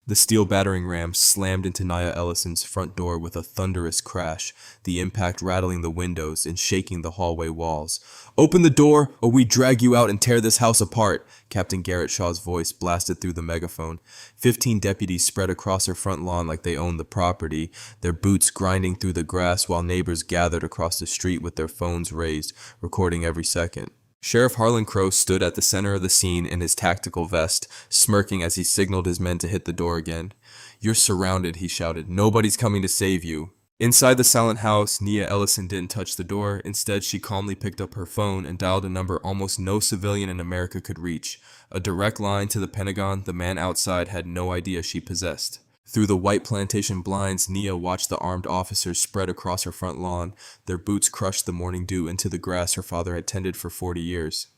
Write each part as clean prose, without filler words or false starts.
The steel battering ram slammed into Nia Ellison's front door with a thunderous crash, the impact rattling the windows and shaking the hallway walls. "Open the door, or we drag you out and tear this house apart," Captain Garrett Shaw's voice blasted through the megaphone. 15 deputies spread across her front lawn like they owned the property, their boots grinding through the grass while neighbors gathered across the street with their phones raised, recording every second. Sheriff Harlan Crow stood at the center of the scene in his tactical vest, smirking as he signaled his men to hit the door again. "You're surrounded," he shouted. "Nobody's coming to save you." Inside the silent house, Nia Ellison didn't touch the door. Instead, she calmly picked up her phone and dialed a number almost no civilian in America could reach. A direct line to the Pentagon the man outside had no idea she possessed. Through the white plantation blinds, Nia watched the armed officers spread across her front lawn. Their boots crushed the morning dew into the grass her father had tended for 40 years.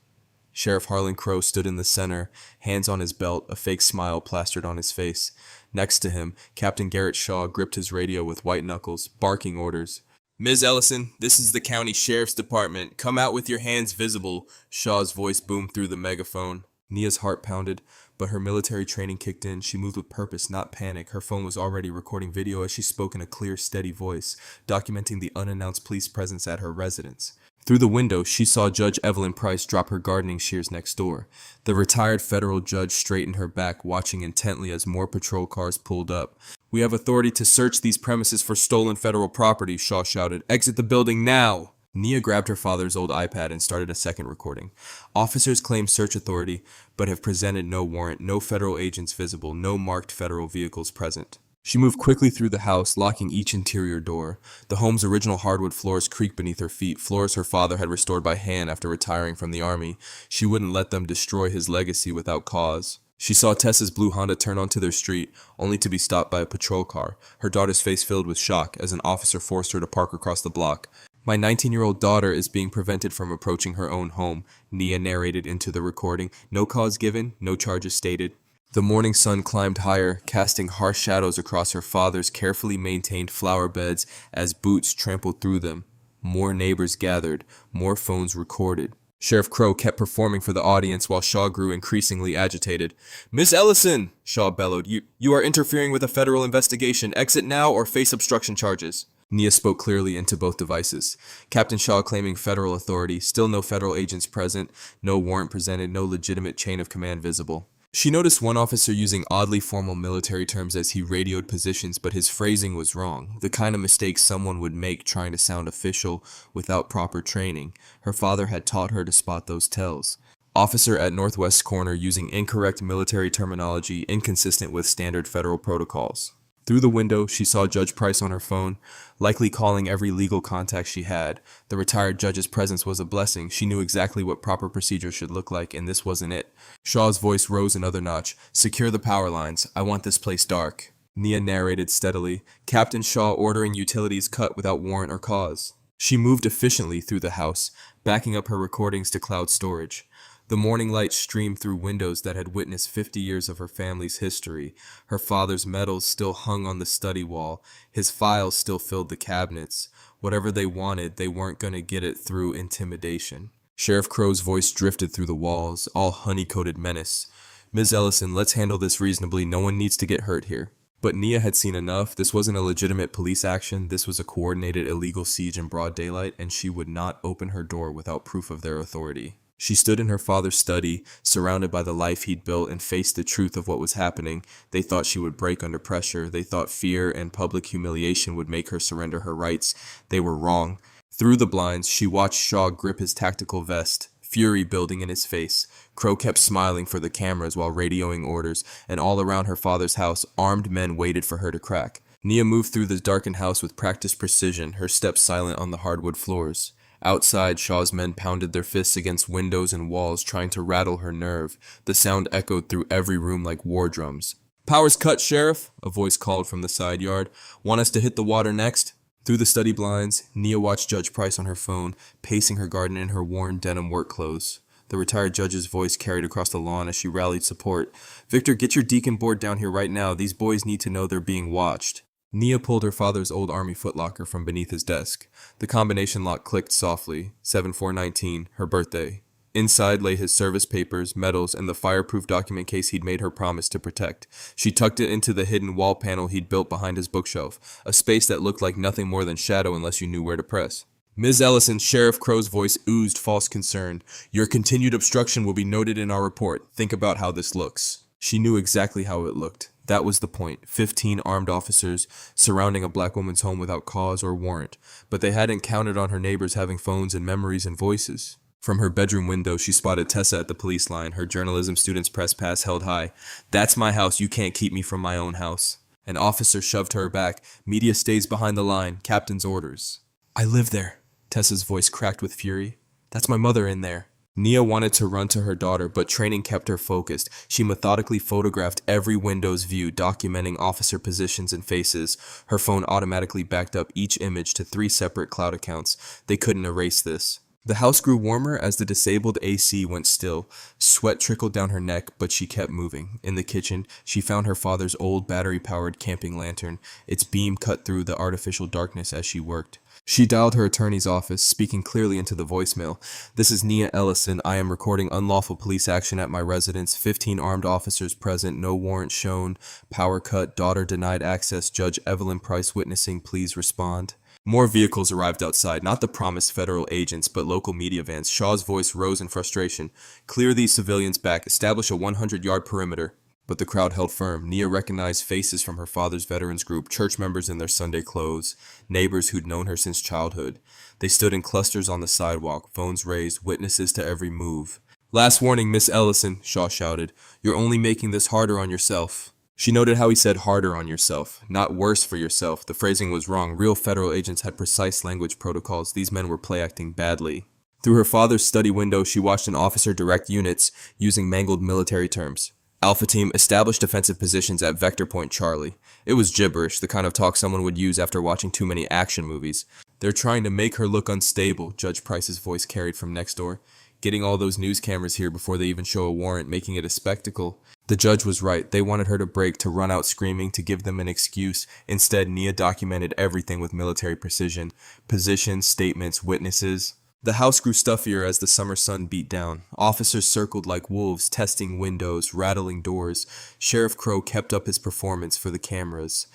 Sheriff Harlan Crow stood in the center, hands on his belt, a fake smile plastered on his face. Next to him, Captain Garrett Shaw gripped his radio with white knuckles, barking orders. "Ms. Ellison, this is the county sheriff's department. Come out with your hands visible," Shaw's voice boomed through the megaphone. Nia's heart pounded, but her military training kicked in. She moved with purpose, not panic. Her phone was already recording video as she spoke in a clear, steady voice, documenting the unannounced police presence at her residence. Through the window, she saw Judge Evelyn Price drop her gardening shears next door. The retired federal judge straightened her back, watching intently as more patrol cars pulled up. "We have authority to search these premises for stolen federal property," Shaw shouted. "Exit the building now!" Nia grabbed her father's old iPad and started a second recording. "Officers claim search authority, but have presented no warrant, no federal agents visible, no marked federal vehicles present." She moved quickly through the house, locking each interior door. The home's original hardwood floors creaked beneath her feet, floors her father had restored by hand after retiring from the army. She wouldn't let them destroy his legacy without cause. She saw Tessa's blue Honda turn onto their street, only to be stopped by a patrol car, her daughter's face filled with shock as an officer forced her to park across the block. "My 19-year-old daughter is being prevented from approaching her own home," Nia narrated into the recording. "No cause given, no charges stated." The morning sun climbed higher, casting harsh shadows across her father's carefully maintained flower beds as boots trampled through them. More neighbors gathered, more phones recorded. Sheriff Crow kept performing for the audience while Shaw grew increasingly agitated. "Miss Ellison!" Shaw bellowed. You are interfering with a federal investigation. Exit now or face obstruction charges." Nia spoke clearly into both devices. Captain Shaw claiming federal authority, still no federal agents present, no warrant presented, no legitimate chain of command visible. She noticed one officer using oddly formal military terms as he radioed positions, but his phrasing was wrong, the kind of mistake someone would make trying to sound official without proper training. Her father had taught her to spot those tells. Officer at Northwest Corner using incorrect military terminology inconsistent with standard federal protocols. Through the window, she saw Judge Price on her phone, likely calling every legal contact she had. The retired judge's presence was a blessing. She knew exactly what proper procedure should look like, and this wasn't it. Shaw's voice rose another notch. "Secure the power lines. I want this place dark." Nia narrated steadily. Captain Shaw ordering utilities cut without warrant or cause. She moved efficiently through the house, backing up her recordings to cloud storage. The morning light streamed through windows that had witnessed 50 years of her family's history. Her father's medals still hung on the study wall. His files still filled the cabinets. Whatever they wanted, they weren't going to get it through intimidation. Sheriff Crow's voice drifted through the walls, all honey-coated menace. "Ms. Ellison, let's handle this reasonably. No one needs to get hurt here." But Nia had seen enough. This wasn't a legitimate police action. This was a coordinated illegal siege in broad daylight, and she would not open her door without proof of their authority. She stood in her father's study, surrounded by the life he'd built, and faced the truth of what was happening. They thought she would break under pressure. They thought fear and public humiliation would make her surrender her rights. They were wrong. Through the blinds, she watched Shaw grip his tactical vest, fury building in his face. Crow kept smiling for the cameras while radioing orders, and all around her father's house, armed men waited for her to crack. Nia moved through the darkened house with practiced precision, her steps silent on the hardwood floors. Outside, Shaw's men pounded their fists against windows and walls, trying to rattle her nerve. The sound echoed through every room like war drums. "Power's cut, Sheriff," a voice called from the side yard. "Want us to hit the water next?" Through the study blinds, Nia watched Judge Price on her phone, pacing her garden in her worn denim work clothes. The retired judge's voice carried across the lawn as she rallied support. "Victor, get your deacon board down here right now. These boys need to know they're being watched." Nia pulled her father's old army footlocker from beneath his desk. The combination lock clicked softly. 7419, her birthday. Inside lay his service papers, medals, and the fireproof document case he'd made her promise to protect. She tucked it into the hidden wall panel he'd built behind his bookshelf, a space that looked like nothing more than shadow unless you knew where to press. Ms. Ellison, Sheriff Crow's voice oozed false concern. Your continued obstruction will be noted in our report. Think about how this looks. She knew exactly how it looked. That was the point. 15 armed officers surrounding a black woman's home without cause or warrant. But they hadn't counted on her neighbors having phones and memories and voices. From her bedroom window, she spotted Tessa at the police line, her journalism student's press pass held high. That's my house. You can't keep me from my own house. An officer shoved her back. Media stays behind the line. Captain's orders. I live there. Tessa's voice cracked with fury. That's my mother in there. Nia wanted to run to her daughter, but training kept her focused. She methodically photographed every window's view, documenting officer positions and faces. Her phone automatically backed up each image to 3 separate cloud accounts. They couldn't erase this. The house grew warmer as the disabled AC went still. Sweat trickled down her neck, but she kept moving. In the kitchen, she found her father's old battery-powered camping lantern. Its beam cut through the artificial darkness as she worked. She dialed her attorney's office, speaking clearly into the voicemail. This is Nia Ellison. I am recording unlawful police action at my residence. 15 armed officers present. No warrant shown. Power cut. Daughter denied access. Judge Evelyn Price witnessing. Please respond. More vehicles arrived outside, not the promised federal agents, but local media vans. Shaw's voice rose in frustration. Clear these civilians back. Establish a 100-yard perimeter. But the crowd held firm. Nia recognized faces from her father's veterans group, church members in their Sunday clothes, neighbors who'd known her since childhood. They stood in clusters on the sidewalk, phones raised, witnesses to every move. Last warning, Miss Ellison, Shaw shouted. You're only making this harder on yourself. She noted how he said harder on yourself, not worse for yourself. The phrasing was wrong. Real federal agents had precise language protocols. These men were play-acting badly. Through her father's study window, she watched an officer direct units using mangled military terms. Alpha Team established defensive positions at Vector Point Charlie. It was gibberish, the kind of talk someone would use after watching too many action movies. They're trying to make her look unstable, Judge Price's voice carried from next door. Getting all those news cameras here before they even show a warrant, making it a spectacle. The judge was right. They wanted her to break, to run out screaming, to give them an excuse. Instead, Nia documented everything with military precision. Positions, statements, witnesses. The house grew stuffier as the summer sun beat down. Officers circled like wolves, testing windows, rattling doors. Sheriff Crow kept up his performance for the cameras.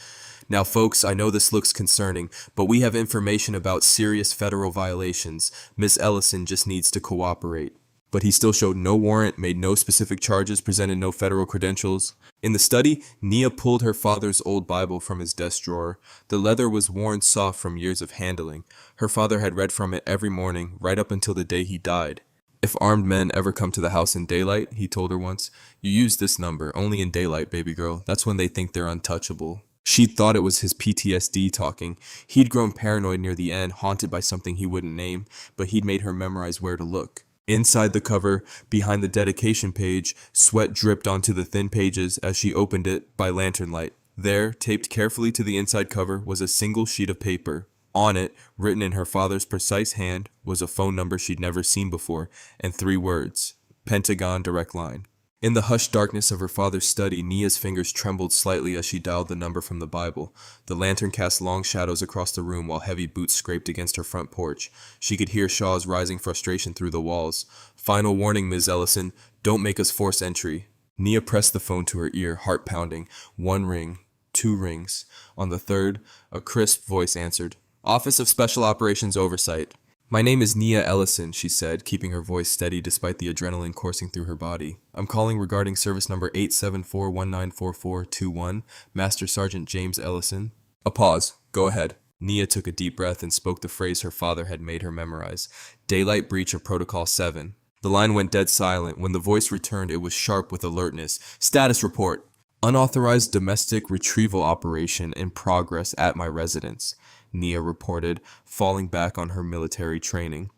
Now, folks, I know this looks concerning, but we have information about serious federal violations. Miss Ellison just needs to cooperate. But he still showed no warrant, made no specific charges, presented no federal credentials. In the study, Nia pulled her father's old Bible from his desk drawer. The leather was worn soft from years of handling. Her father had read from it every morning, right up until the day he died. If armed men ever come to the house in daylight, he told her once, you use this number, only in daylight, baby girl. That's when they think they're untouchable. She'd thought it was his PTSD talking. He'd grown paranoid near the end, haunted by something he wouldn't name, but he'd made her memorize where to look. Inside the cover, behind the dedication page, sweat dripped onto the thin pages as she opened it by lantern light. There, taped carefully to the inside cover, was a single sheet of paper. On it, written in her father's precise hand, was a phone number she'd never seen before, and 3 words, Pentagon direct line. In the hushed darkness of her father's study, Nia's fingers trembled slightly as she dialed the number from the Bible. The lantern cast long shadows across the room while heavy boots scraped against her front porch. She could hear Shaw's rising frustration through the walls. Final warning, Ms. Ellison, don't make us force entry. Nia pressed the phone to her ear, heart pounding. 1 ring, 2 rings. On the 3rd, a crisp voice answered. Office of Special Operations Oversight. My name is Nia Ellison, she said, keeping her voice steady despite the adrenaline coursing through her body. I'm calling regarding service number 874194421, Master Sergeant James Ellison. A pause. Go ahead. Nia took a deep breath and spoke the phrase her father had made her memorize. Daylight breach of Protocol 7. The line went dead silent. When the voice returned, it was sharp with alertness. Status report. Unauthorized domestic retrieval operation in progress at my residence, Nia reported, falling back on her military training.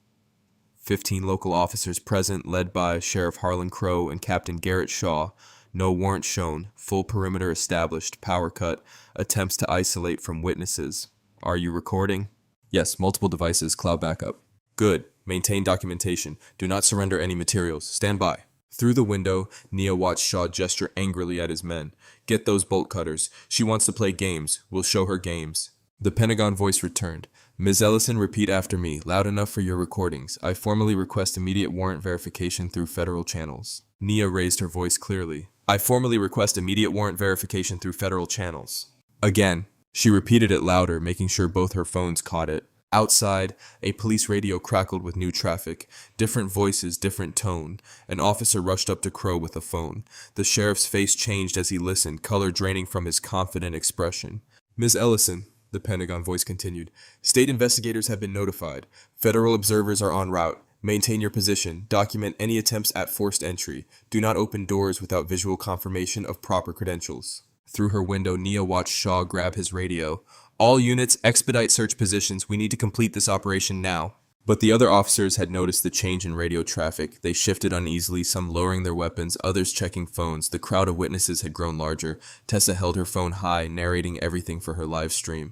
15 local officers present, led by Sheriff Harlan Crow and Captain Garrett Shaw. No warrant shown. Full perimeter established. Power cut. Attempts to isolate from witnesses. Are you recording? Yes, multiple devices. Cloud backup. Good. Maintain documentation. Do not surrender any materials. Stand by. Through the window, Nia watched Shaw gesture angrily at his men. Get those bolt cutters. She wants to play games. We'll show her games. The Pentagon voice returned. Ms. Ellison, repeat after me, loud enough for your recordings. I formally request immediate warrant verification through federal channels. Nia raised her voice clearly. I formally request immediate warrant verification through federal channels. Again, she repeated it louder, making sure both her phones caught it. Outside, a police radio crackled with new traffic. Different voices, different tone. An officer rushed up to Crow with a phone. The sheriff's face changed as he listened, color draining from his confident expression. Ms. Ellison, the Pentagon voice continued, state investigators have been notified. Federal observers are en route. Maintain your position. Document any attempts at forced entry. Do not open doors without visual confirmation of proper credentials. Through her window, Nia watched Shaw grab his radio. All units, expedite search positions. We need to complete this operation now. But the other officers had noticed the change in radio traffic. They shifted uneasily, some lowering their weapons, others checking phones. The crowd of witnesses had grown larger. Tessa held her phone high, narrating everything for her live stream.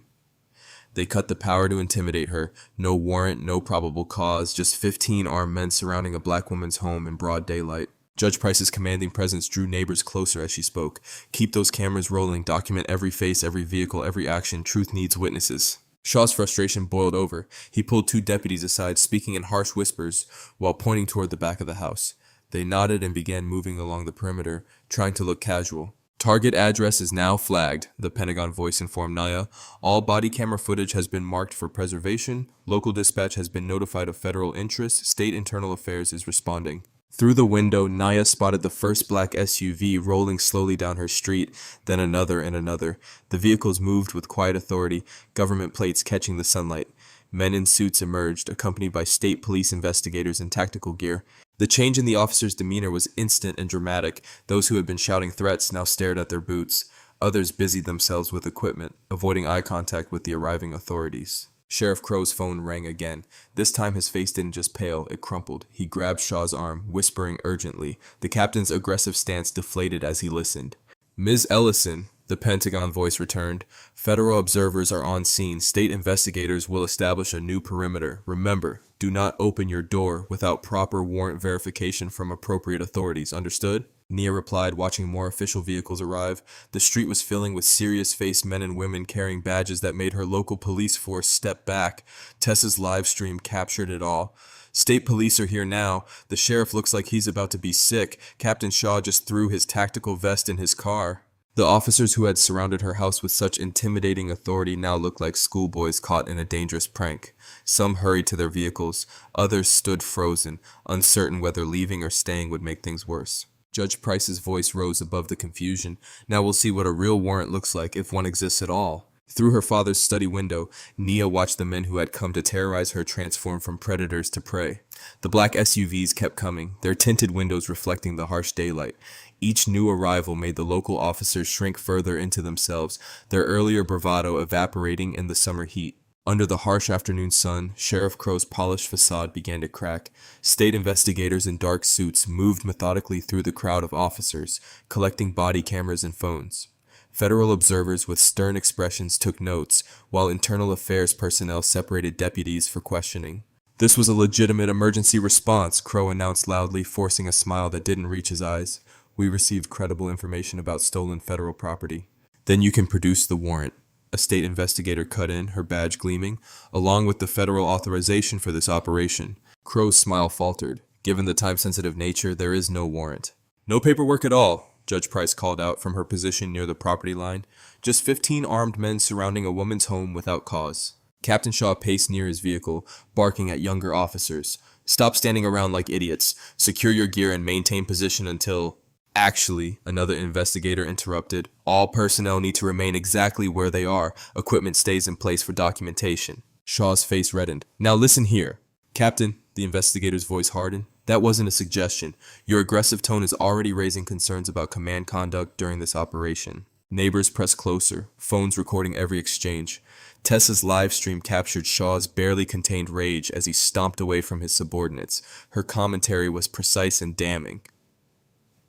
They cut the power to intimidate her. No warrant, no probable cause, just 15 armed men surrounding a black woman's home in broad daylight. Judge Price's commanding presence drew neighbors closer as she spoke. Keep those cameras rolling, document every face, every vehicle, every action. Truth needs witnesses. Shaw's frustration boiled over. He pulled two deputies aside, speaking in harsh whispers while pointing toward the back of the house. They nodded and began moving along the perimeter, trying to look casual. Target address is now flagged, the Pentagon voice informed Naya. All body camera footage has been marked for preservation. Local dispatch has been notified of federal interest. State Internal Affairs is responding. Through the window, Naya spotted the first black SUV rolling slowly down her street, then another and another. The vehicles moved with quiet authority, government plates catching the sunlight. Men in suits emerged, accompanied by state police investigators in tactical gear. The change in the officer's demeanor was instant and dramatic. Those who had been shouting threats now stared at their boots. Others busied themselves with equipment, avoiding eye contact with the arriving authorities. Sheriff Crow's phone rang again. This time his face didn't just pale, it crumpled. He grabbed Shaw's arm, whispering urgently. The captain's aggressive stance deflated as he listened. Ms. Ellison, the Pentagon voice returned. Federal observers are on scene. State investigators will establish a new perimeter. Remember, do not open your door without proper warrant verification from appropriate authorities. Understood? Nia replied, watching more official vehicles arrive. The street was filling with serious-faced men and women carrying badges that made her local police force step back. Tessa's live stream captured it all. State police are here now. The sheriff looks like he's about to be sick. Captain Shaw just threw his tactical vest in his car. The officers who had surrounded her house with such intimidating authority now looked like schoolboys caught in a dangerous prank. Some hurried to their vehicles. Others stood frozen, uncertain whether leaving or staying would make things worse. Judge Price's voice rose above the confusion. Now we'll see what a real warrant looks like, if one exists at all. Through her father's study window, Nia watched the men who had come to terrorize her transform from predators to prey. The black SUVs kept coming, their tinted windows reflecting the harsh daylight. Each new arrival made the local officers shrink further into themselves, their earlier bravado evaporating in the summer heat. Under the harsh afternoon sun, Sheriff Crow's polished facade began to crack. State investigators in dark suits moved methodically through the crowd of officers, collecting body cameras and phones. Federal observers with stern expressions took notes, while internal affairs personnel separated deputies for questioning. This was a legitimate emergency response, Crow announced loudly, forcing a smile that didn't reach his eyes. We received credible information about stolen federal property. Then you can produce the warrant. A state investigator cut in, her badge gleaming, along with the federal authorization for this operation. Crow's smile faltered. Given the time-sensitive nature, there is no warrant. No paperwork at all, Judge Price called out from her position near the property line. Just 15 armed men surrounding a woman's home without cause. Captain Shaw paced near his vehicle, barking at younger officers. Stop standing around like idiots. Secure your gear and maintain position until... Actually, another investigator interrupted. All personnel need to remain exactly where they are. Equipment stays in place for documentation. Shaw's face reddened. Now listen here. Captain, the investigator's voice hardened. That wasn't a suggestion. Your aggressive tone is already raising concerns about command conduct during this operation. Neighbors pressed closer, phones recording every exchange. Tessa's live stream captured Shaw's barely contained rage as he stomped away from his subordinates. Her commentary was precise and damning.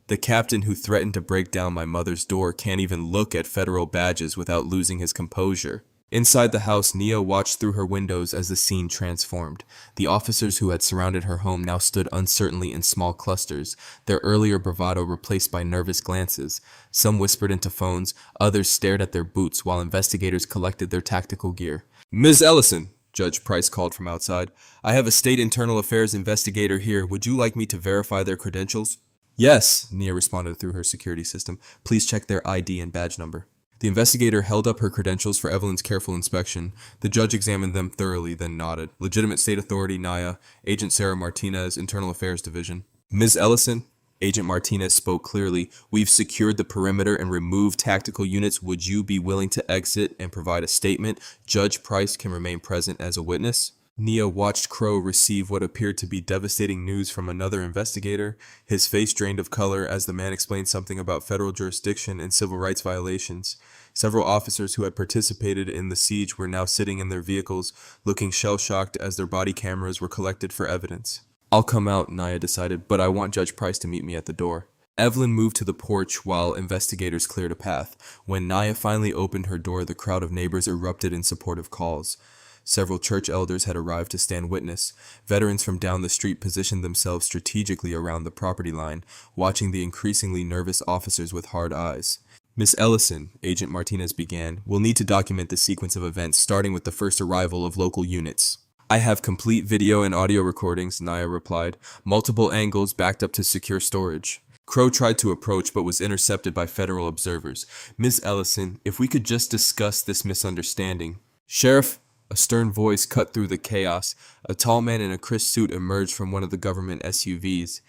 The captain who threatened to break down my mother's door can't even look at federal badges without losing his composure. Inside the house, Nia watched through her windows as the scene transformed. The officers who had surrounded her home now stood uncertainly in small clusters, their earlier bravado replaced by nervous glances. Some whispered into phones, others stared at their boots while investigators collected their tactical gear. Ms. Ellison, Judge Price called from outside. "I have a state internal affairs investigator here. Would you like me to verify their credentials?" "Yes," Nia responded through her security system. "Please check their ID and badge number." The investigator held up her credentials for Evelyn's careful inspection. The judge examined them thoroughly, then nodded. "Legitimate state authority, Naya. Agent Sarah Martinez, Internal Affairs Division." "Ms. Ellison?" Agent Martinez spoke clearly. "We've secured the perimeter and removed tactical units. Would you be willing to exit and provide a statement? Judge Price can remain present as a witness." Nia watched Crow receive what appeared to be devastating news from another investigator. His face drained of color as the man explained something about federal jurisdiction and civil rights violations. Several officers who had participated in the siege were now sitting in their vehicles, looking shell-shocked as their body cameras were collected for evidence. "I'll come out," Nia decided, "but I want Judge Price to meet me at the door." Evelyn moved to the porch while investigators cleared a path. When Nia finally opened her door, the crowd of neighbors erupted in supportive calls. Several church elders had arrived to stand witness. Veterans from down the street positioned themselves strategically around the property line, watching the increasingly nervous officers with hard eyes. "Miss Ellison," Agent Martinez began, "will need to document the sequence of events, starting with the first arrival of local units." "I have complete video and audio recordings," Nia replied, "multiple angles backed up to secure storage." Crow tried to approach but was intercepted by federal observers. "Miss Ellison, if we could just discuss this misunderstanding." "Sheriff," a stern voice cut through the chaos. A tall man in a crisp suit emerged from one of the government SUVs.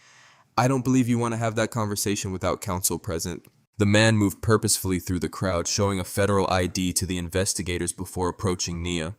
"I don't believe you want to have that conversation without counsel present." The man moved purposefully through the crowd, showing a federal ID to the investigators before approaching Nia.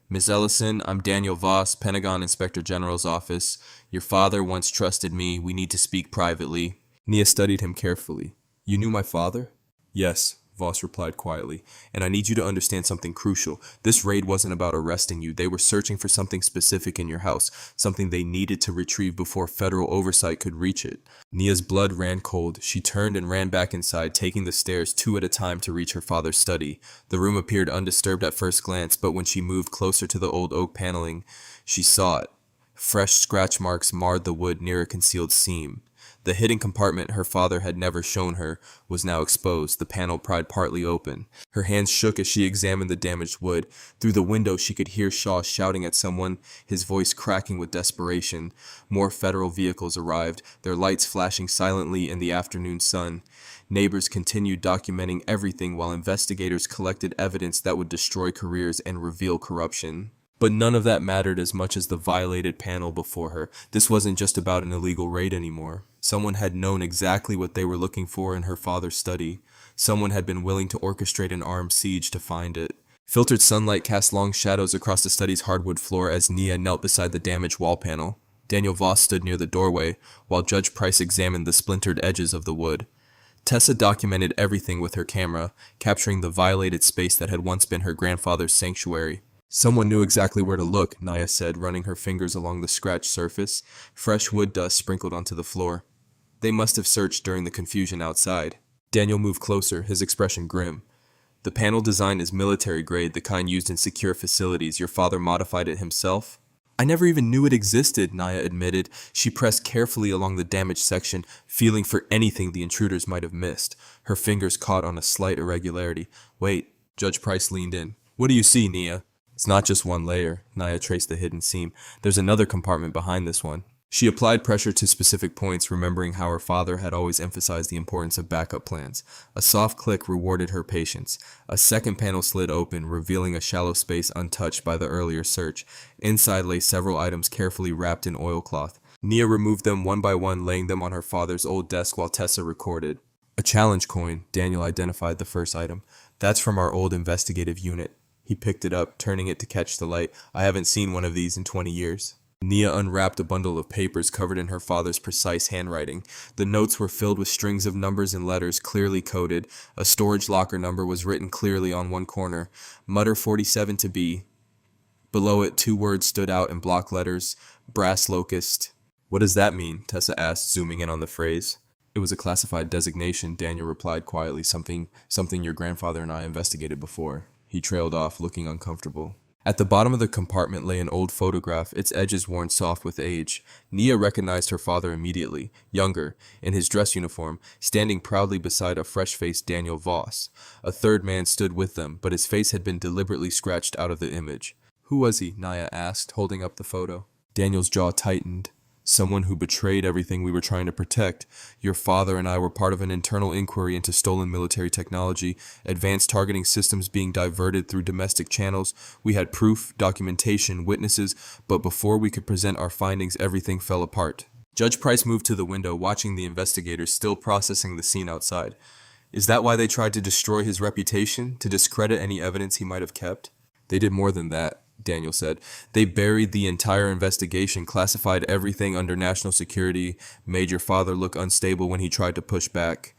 "Miss Ellison, I'm Daniel Voss, Pentagon Inspector General's office. Your father once trusted me. We need to speak privately." Nia studied him carefully. "You knew my father?" "Yes," Voss replied quietly, "and I need you to understand something crucial. This raid wasn't about arresting you. They were searching for something specific in your house, something they needed to retrieve before federal oversight could reach it." Nia's blood ran cold. She turned and ran back inside, taking the stairs 2 at a time to reach her father's study. The room appeared undisturbed at first glance, but when she moved closer to the old oak paneling, she saw it. Fresh scratch marks marred the wood near a concealed seam. The hidden compartment her father had never shown her was now exposed, the panel pried partly open. Her hands shook as she examined the damaged wood. Through the window she could hear Shaw shouting at someone, his voice cracking with desperation. More federal vehicles arrived, their lights flashing silently in the afternoon sun. Neighbors continued documenting everything while investigators collected evidence that would destroy careers and reveal corruption. But none of that mattered as much as the violated panel before her. This wasn't just about an illegal raid anymore. Someone had known exactly what they were looking for in her father's study. Someone had been willing to orchestrate an armed siege to find it. Filtered sunlight cast long shadows across the study's hardwood floor as Nia knelt beside the damaged wall panel. Daniel Voss stood near the doorway, while Judge Price examined the splintered edges of the wood. Tessa documented everything with her camera, capturing the violated space that had once been her grandfather's sanctuary. "Someone knew exactly where to look," Nia said, running her fingers along the scratched surface. Fresh wood dust sprinkled onto the floor. "They must have searched during the confusion outside." Daniel moved closer, his expression grim. "The panel design is military grade, the kind used in secure facilities. Your father modified it himself?" "I never even knew it existed," Nia admitted. She pressed carefully along the damaged section, feeling for anything the intruders might have missed. Her fingers caught on a slight irregularity. "Wait," Judge Price leaned in. "What do you see, Nia?" "It's not just one layer." Nia traced the hidden seam. "There's another compartment behind this one." She applied pressure to specific points, remembering how her father had always emphasized the importance of backup plans. A soft click rewarded her patience. A second panel slid open, revealing a shallow space untouched by the earlier search. Inside lay several items carefully wrapped in oilcloth. Nia removed them one by one, laying them on her father's old desk while Tessa recorded. "A challenge coin," Daniel identified the first item. "That's from our old investigative unit." He picked it up, turning it to catch the light. "I haven't seen one of these in 20 years. Nia unwrapped a bundle of papers covered in her father's precise handwriting. The notes were filled with strings of numbers and letters clearly coded. A storage locker number was written clearly on one corner. Mutter 47 to B. Below it, 2 words stood out in block letters. Brass locust. "What does that mean?" Tessa asked, zooming in on the phrase. "It was a classified designation," Daniel replied quietly. Something your grandfather and I investigated before." He trailed off, looking uncomfortable. At the bottom of the compartment lay an old photograph, its edges worn soft with age. Nia recognized her father immediately, younger, in his dress uniform, standing proudly beside a fresh-faced Daniel Voss. A third man stood with them, but his face had been deliberately scratched out of the image. Who was he? Naya asked, holding up the photo. Daniel's jaw tightened. Someone who betrayed everything we were trying to protect. Your father and I were part of an internal inquiry into stolen military technology, advanced targeting systems being diverted through domestic channels. We had proof, documentation, witnesses, but before we could present our findings, everything fell apart. Judge Price moved to the window, watching the investigators still processing the scene outside. Is that why they tried to destroy his reputation, to discredit any evidence he might have kept? They did more than that, Daniel said. They buried the entire investigation, classified everything under national security, made your father look unstable when he tried to push back.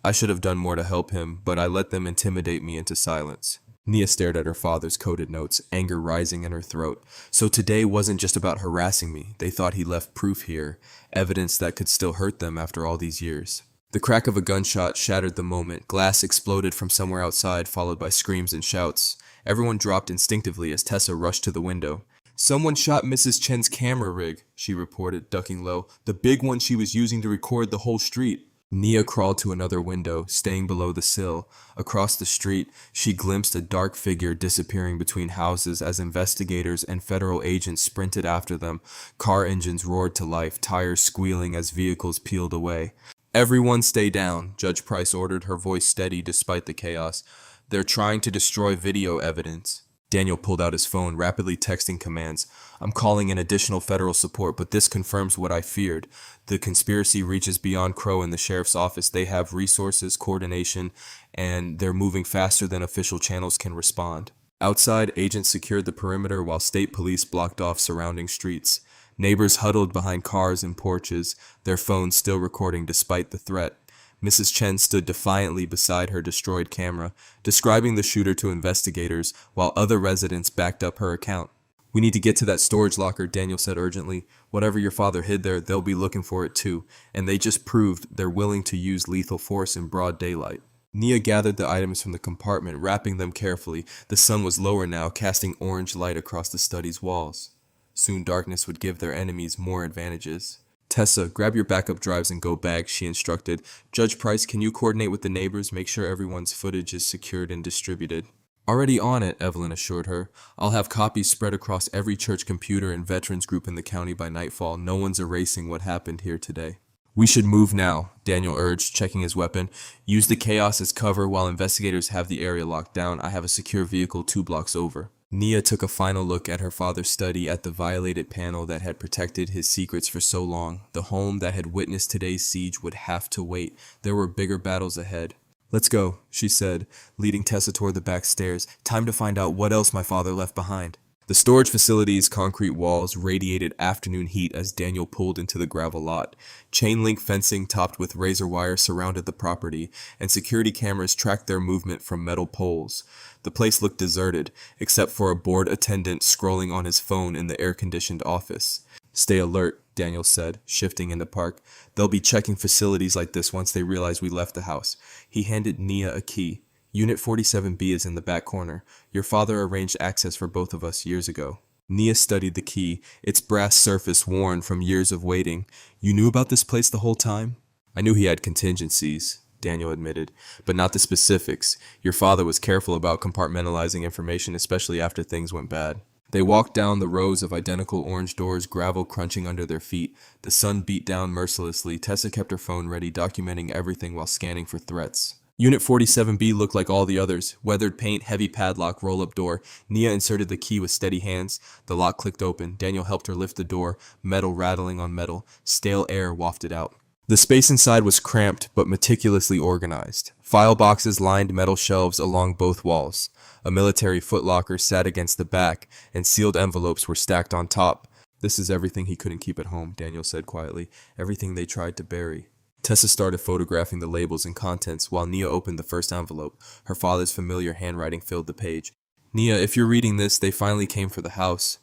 I should have done more to help him, but I let them intimidate me into silence. Nia stared at her father's coded notes, anger rising in her throat. So today wasn't just about harassing me. They thought he left proof here, evidence that could still hurt them after all these years. The crack of a gunshot shattered the moment. Glass exploded from somewhere outside, followed by screams and shouts. Everyone dropped instinctively as Tessa rushed to the window. Someone shot Mrs. Chen's camera rig, she reported, ducking low. The big one she was using to record the whole street. Nia crawled to another window, staying below the sill. Across the street, she glimpsed a dark figure disappearing between houses as investigators and federal agents sprinted after them. Car engines roared to life, tires squealing as vehicles peeled away. Everyone stay down, Judge Price ordered, her voice steady despite the chaos. They're trying to destroy video evidence. Daniel pulled out his phone, rapidly texting commands. I'm calling in additional federal support, but this confirms what I feared. The conspiracy reaches beyond Crow and the sheriff's office. They have resources, coordination, and they're moving faster than official channels can respond. Outside, agents secured the perimeter while state police blocked off surrounding streets. Neighbors huddled behind cars and porches, their phones still recording despite the threat. Mrs. Chen stood defiantly beside her destroyed camera, describing the shooter to investigators, while other residents backed up her account. We need to get to that storage locker, Daniel said urgently. Whatever your father hid there, they'll be looking for it too, and they just proved they're willing to use lethal force in broad daylight. Nia gathered the items from the compartment, wrapping them carefully. The sun was lower now, casting orange light across the study's walls. Soon darkness would give their enemies more advantages. Tessa, grab your backup drives and go back, she instructed. Judge Price, can you coordinate with the neighbors, make sure everyone's footage is secured and distributed? Already on it, Evelyn assured her. I'll have copies spread across every church computer and veterans group in the county by nightfall. No one's erasing what happened here today. We should move now, Daniel urged, checking his weapon. Use the chaos as cover while investigators have the area locked down. I have a secure vehicle 2 blocks over. Nia took a final look at her father's study, at the violated panel that had protected his secrets for so long. The home that had witnessed today's siege would have to wait. There were bigger battles ahead. Let's go, she said, leading Tessa toward the back stairs. Time to find out what else my father left behind. The storage facility's concrete walls radiated afternoon heat as Daniel pulled into the gravel lot. Chain-link fencing topped with razor wire surrounded the property, and security cameras tracked their movement from metal poles. The place looked deserted, except for a bored attendant scrolling on his phone in the air-conditioned office. Stay alert, Daniel said, shifting into park. They'll be checking facilities like this once they realize we left the house. He handed Nia a key. Unit 47B is in the back corner. Your father arranged access for both of us years ago. Nia studied the key, its brass surface worn from years of waiting. You knew about this place the whole time? I knew he had contingencies, Daniel admitted, but not the specifics. Your father was careful about compartmentalizing information, especially after things went bad. They walked down the rows of identical orange doors, gravel crunching under their feet. The sun beat down mercilessly. Tessa kept her phone ready, documenting everything while scanning for threats. Unit 47B looked like all the others. Weathered paint, heavy padlock, roll-up door. Nia inserted the key with steady hands. The lock clicked open. Daniel helped her lift the door, metal rattling on metal. Stale air wafted out. The space inside was cramped but meticulously organized. File boxes lined metal shelves along both walls. A military footlocker sat against the back, and sealed envelopes were stacked on top. This is everything he couldn't keep at home, Daniel said quietly. Everything they tried to bury. Tessa started photographing the labels and contents while Nia opened the first envelope. Her father's familiar handwriting filled the page. Nia, if you're reading this, they finally came for the house.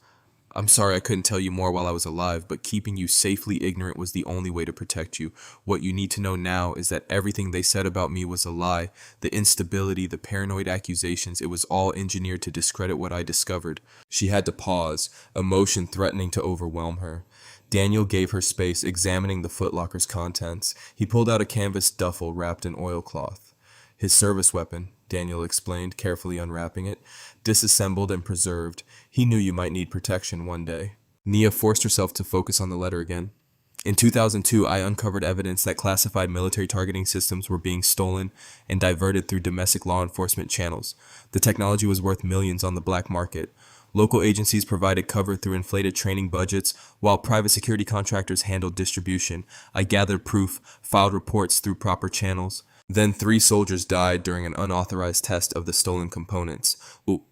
I'm sorry I couldn't tell you more while I was alive, but keeping you safely ignorant was the only way to protect you. What you need to know now is that everything they said about me was a lie. The instability, the paranoid accusations, it was all engineered to discredit what I discovered. She had to pause, emotion threatening to overwhelm her. Daniel gave her space, examining the footlocker's contents. He pulled out a canvas duffel wrapped in oilcloth. His service weapon, Daniel explained, carefully unwrapping it. Disassembled and preserved. He knew you might need protection one day. Nia forced herself to focus on the letter again. In 2002, I uncovered evidence that classified military targeting systems were being stolen and diverted through domestic law enforcement channels. The technology was worth millions on the black market. Local agencies provided cover through inflated training budgets, while private security contractors handled distribution. I gathered proof, filed reports through proper channels. Then 3 soldiers died during an unauthorized test of the stolen components. Ooh.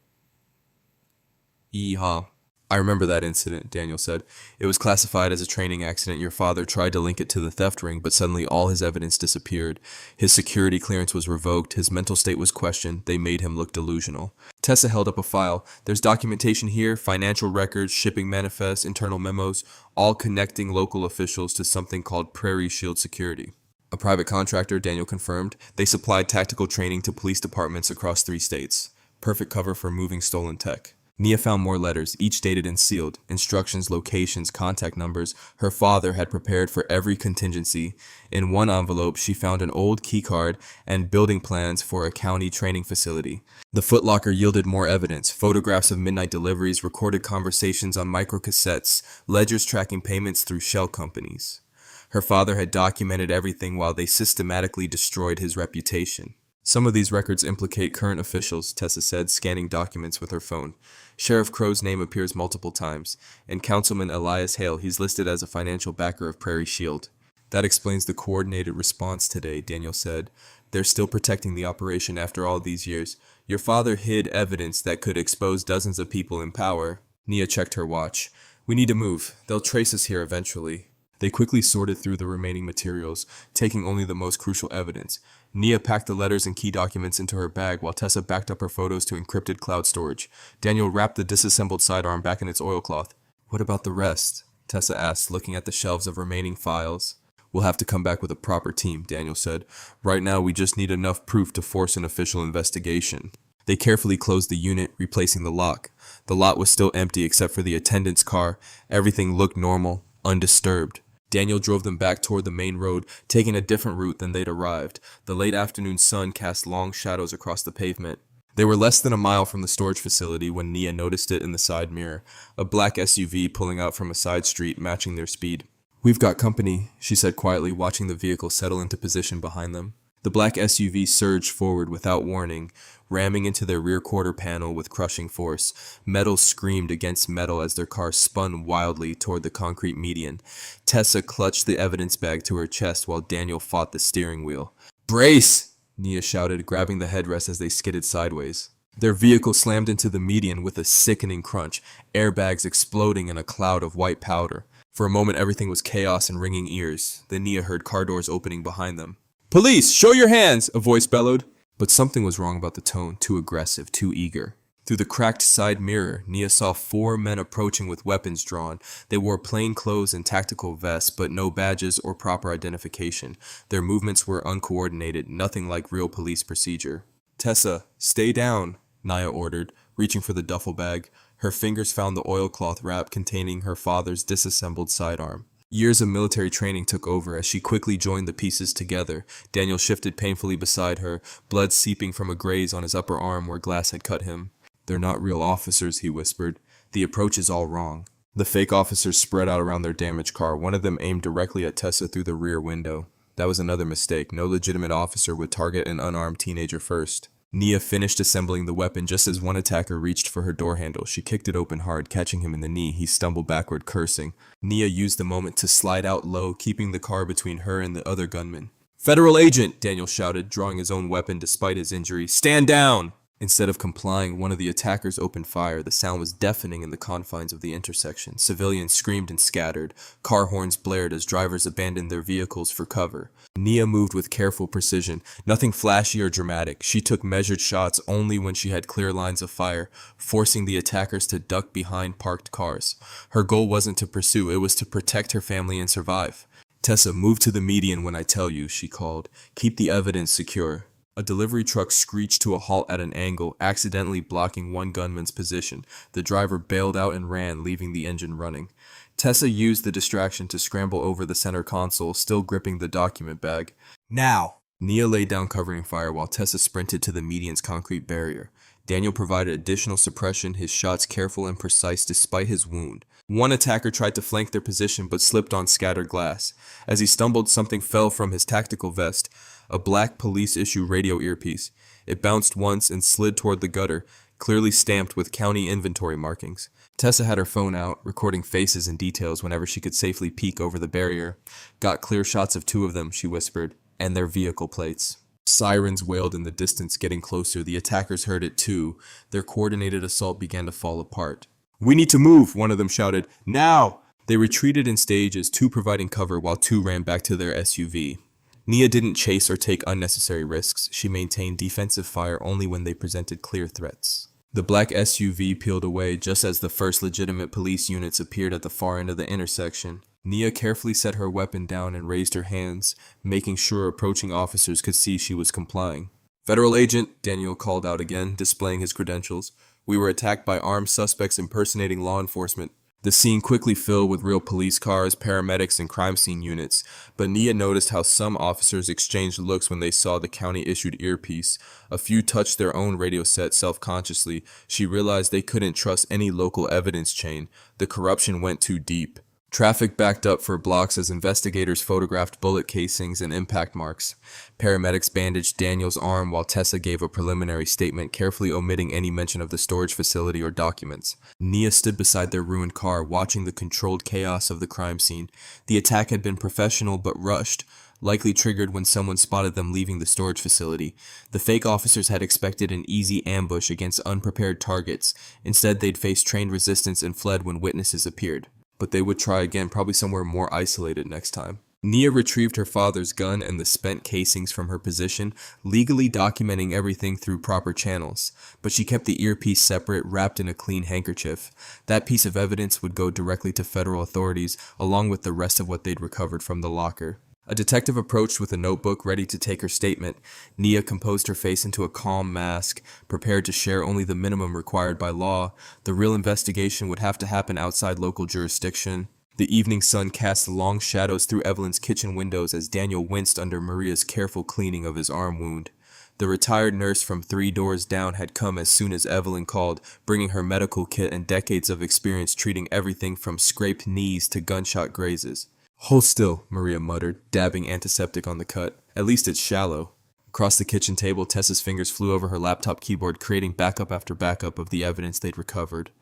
Yeehaw. I remember that incident, Daniel said. It was classified as a training accident. Your father tried to link it to the theft ring, but suddenly all his evidence disappeared. His security clearance was revoked. His mental state was questioned. They made him look delusional. Tessa held up a file. There's documentation here, financial records, shipping manifests, internal memos, all connecting local officials to something called Prairie Shield Security. A private contractor, Daniel confirmed. They supplied tactical training to police departments across 3 states. Perfect cover for moving stolen tech. Nia found more letters, each dated and sealed. Instructions, locations, contact numbers. Her father had prepared for every contingency. In one envelope, she found an old keycard and building plans for a county training facility. The footlocker yielded more evidence, photographs of midnight deliveries, recorded conversations on microcassettes, ledgers tracking payments through shell companies. Her father had documented everything while they systematically destroyed his reputation. Some of these records implicate current officials, Tessa said, scanning documents with her phone. Sheriff Crow's name appears multiple times, and Councilman Elias Hale, he's listed as a financial backer of Prairie Shield. That explains the coordinated response today, Daniel said. They're still protecting the operation after all these years. Your father hid evidence that could expose dozens of people in power. Nia checked her watch. We need to move. They'll trace us here eventually. They quickly sorted through the remaining materials, taking only the most crucial evidence. Nia packed the letters and key documents into her bag while Tessa backed up her photos to encrypted cloud storage. Daniel wrapped the disassembled sidearm back in its oilcloth. What about the rest? Tessa asked, looking at the shelves of remaining files. We'll have to come back with a proper team, Daniel said. Right now, we just need enough proof to force an official investigation. They carefully closed the unit, replacing the lock. The lot was still empty except for the attendant's car. Everything looked normal, undisturbed. Daniel drove them back toward the main road, taking a different route than they'd arrived. The late afternoon sun cast long shadows across the pavement. They were less than a mile from the storage facility when Nia noticed it in the side mirror, a black SUV pulling out from a side street, matching their speed. We've got company, she said quietly, watching the vehicle settle into position behind them. The black SUV surged forward without warning, ramming into their rear quarter panel with crushing force. Metal screamed against metal as their car spun wildly toward the concrete median. Tessa clutched the evidence bag to her chest while Daniel fought the steering wheel. Brace! Nia shouted, grabbing the headrest as they skidded sideways. Their vehicle slammed into the median with a sickening crunch, airbags exploding in a cloud of white powder. For a moment, everything was chaos and ringing ears. Then Nia heard car doors opening behind them. Police, show your hands, a voice bellowed. But something was wrong about the tone, too aggressive, too eager. Through the cracked side mirror, Nia saw 4 men approaching with weapons drawn. They wore plain clothes and tactical vests, but no badges or proper identification. Their movements were uncoordinated, nothing like real police procedure. Tessa, stay down, Nia ordered, reaching for the duffel bag. Her fingers found the oilcloth wrap containing her father's disassembled sidearm. Years of military training took over as she quickly joined the pieces together. Daniel shifted painfully beside her, blood seeping from a graze on his upper arm where glass had cut him. They're not real officers, he whispered. The approach is all wrong. The fake officers spread out around their damaged car. One of them aimed directly at Tessa through the rear window. That was another mistake. No legitimate officer would target an unarmed teenager first. Nia finished assembling the weapon just as one attacker reached for her door handle. She kicked it open hard, catching him in the knee. He stumbled backward, cursing. Nia used the moment to slide out low, keeping the car between her and the other gunman. Federal agent, Daniel shouted, drawing his own weapon despite his injury. Stand down! Instead of complying, one of the attackers opened fire. The sound was deafening in the confines of the intersection. Civilians screamed and scattered. Car horns blared as drivers abandoned their vehicles for cover. Nia moved with careful precision, nothing flashy or dramatic. She took measured shots only when she had clear lines of fire, forcing the attackers to duck behind parked cars. Her goal wasn't to pursue, it was to protect her family and survive. Tessa, move to the median when I tell you, she called. Keep the evidence secure. A delivery truck screeched to a halt at an angle, accidentally blocking one gunman's position. The driver bailed out and ran, leaving the engine running. Tessa used the distraction to scramble over the center console, still gripping the document bag. Now! Nia laid down covering fire while Tessa sprinted to the median's concrete barrier. Daniel provided additional suppression, his shots careful and precise despite his wound. One attacker tried to flank their position but slipped on scattered glass. As he stumbled, something fell from his tactical vest, a black police-issue radio earpiece. It bounced once and slid toward the gutter, clearly stamped with county inventory markings. Tessa had her phone out, recording faces and details whenever she could safely peek over the barrier. "Got clear shots of 2 of them," she whispered, "and their vehicle plates." Sirens wailed in the distance, getting closer. The attackers heard it too. Their coordinated assault began to fall apart. "We need to move," one of them shouted. "Now!" They retreated in stages, 2 providing cover while 2 ran back to their SUV. Nia didn't chase or take unnecessary risks. She maintained defensive fire only when they presented clear threats. The black SUV peeled away just as the first legitimate police units appeared at the far end of the intersection. Nia carefully set her weapon down and raised her hands, making sure approaching officers could see she was complying. "Federal agent," Daniel called out again, displaying his credentials. "We were attacked by armed suspects impersonating law enforcement." The scene quickly filled with real police cars, paramedics, and crime scene units, but Nia noticed how some officers exchanged looks when they saw the county-issued earpiece. A few touched their own radio set self-consciously. She realized they couldn't trust any local evidence chain. The corruption went too deep. Traffic backed up for blocks as investigators photographed bullet casings and impact marks. Paramedics bandaged Daniel's arm while Tessa gave a preliminary statement, carefully omitting any mention of the storage facility or documents. Nia stood beside their ruined car, watching the controlled chaos of the crime scene. The attack had been professional but rushed, likely triggered when someone spotted them leaving the storage facility. The fake officers had expected an easy ambush against unprepared targets. Instead, they'd faced trained resistance and fled when witnesses appeared. But they would try again, probably somewhere more isolated next time. Nia retrieved her father's gun and the spent casings from her position, legally documenting everything through proper channels. But she kept the earpiece separate, wrapped in a clean handkerchief. That piece of evidence would go directly to federal authorities, along with the rest of what they'd recovered from the locker. A detective approached with a notebook, ready to take her statement. Nia composed her face into a calm mask, prepared to share only the minimum required by law. The real investigation would have to happen outside local jurisdiction. The evening sun cast long shadows through Evelyn's kitchen windows as Daniel winced under Maria's careful cleaning of his arm wound. The retired nurse from 3 doors down had come as soon as Evelyn called, bringing her medical kit and decades of experience treating everything from scraped knees to gunshot grazes. "Hold still," Maria muttered, dabbing antiseptic on the cut. "At least it's shallow." Across the kitchen table, Tessa's fingers flew over her laptop keyboard, creating backup after backup of the evidence they'd recovered.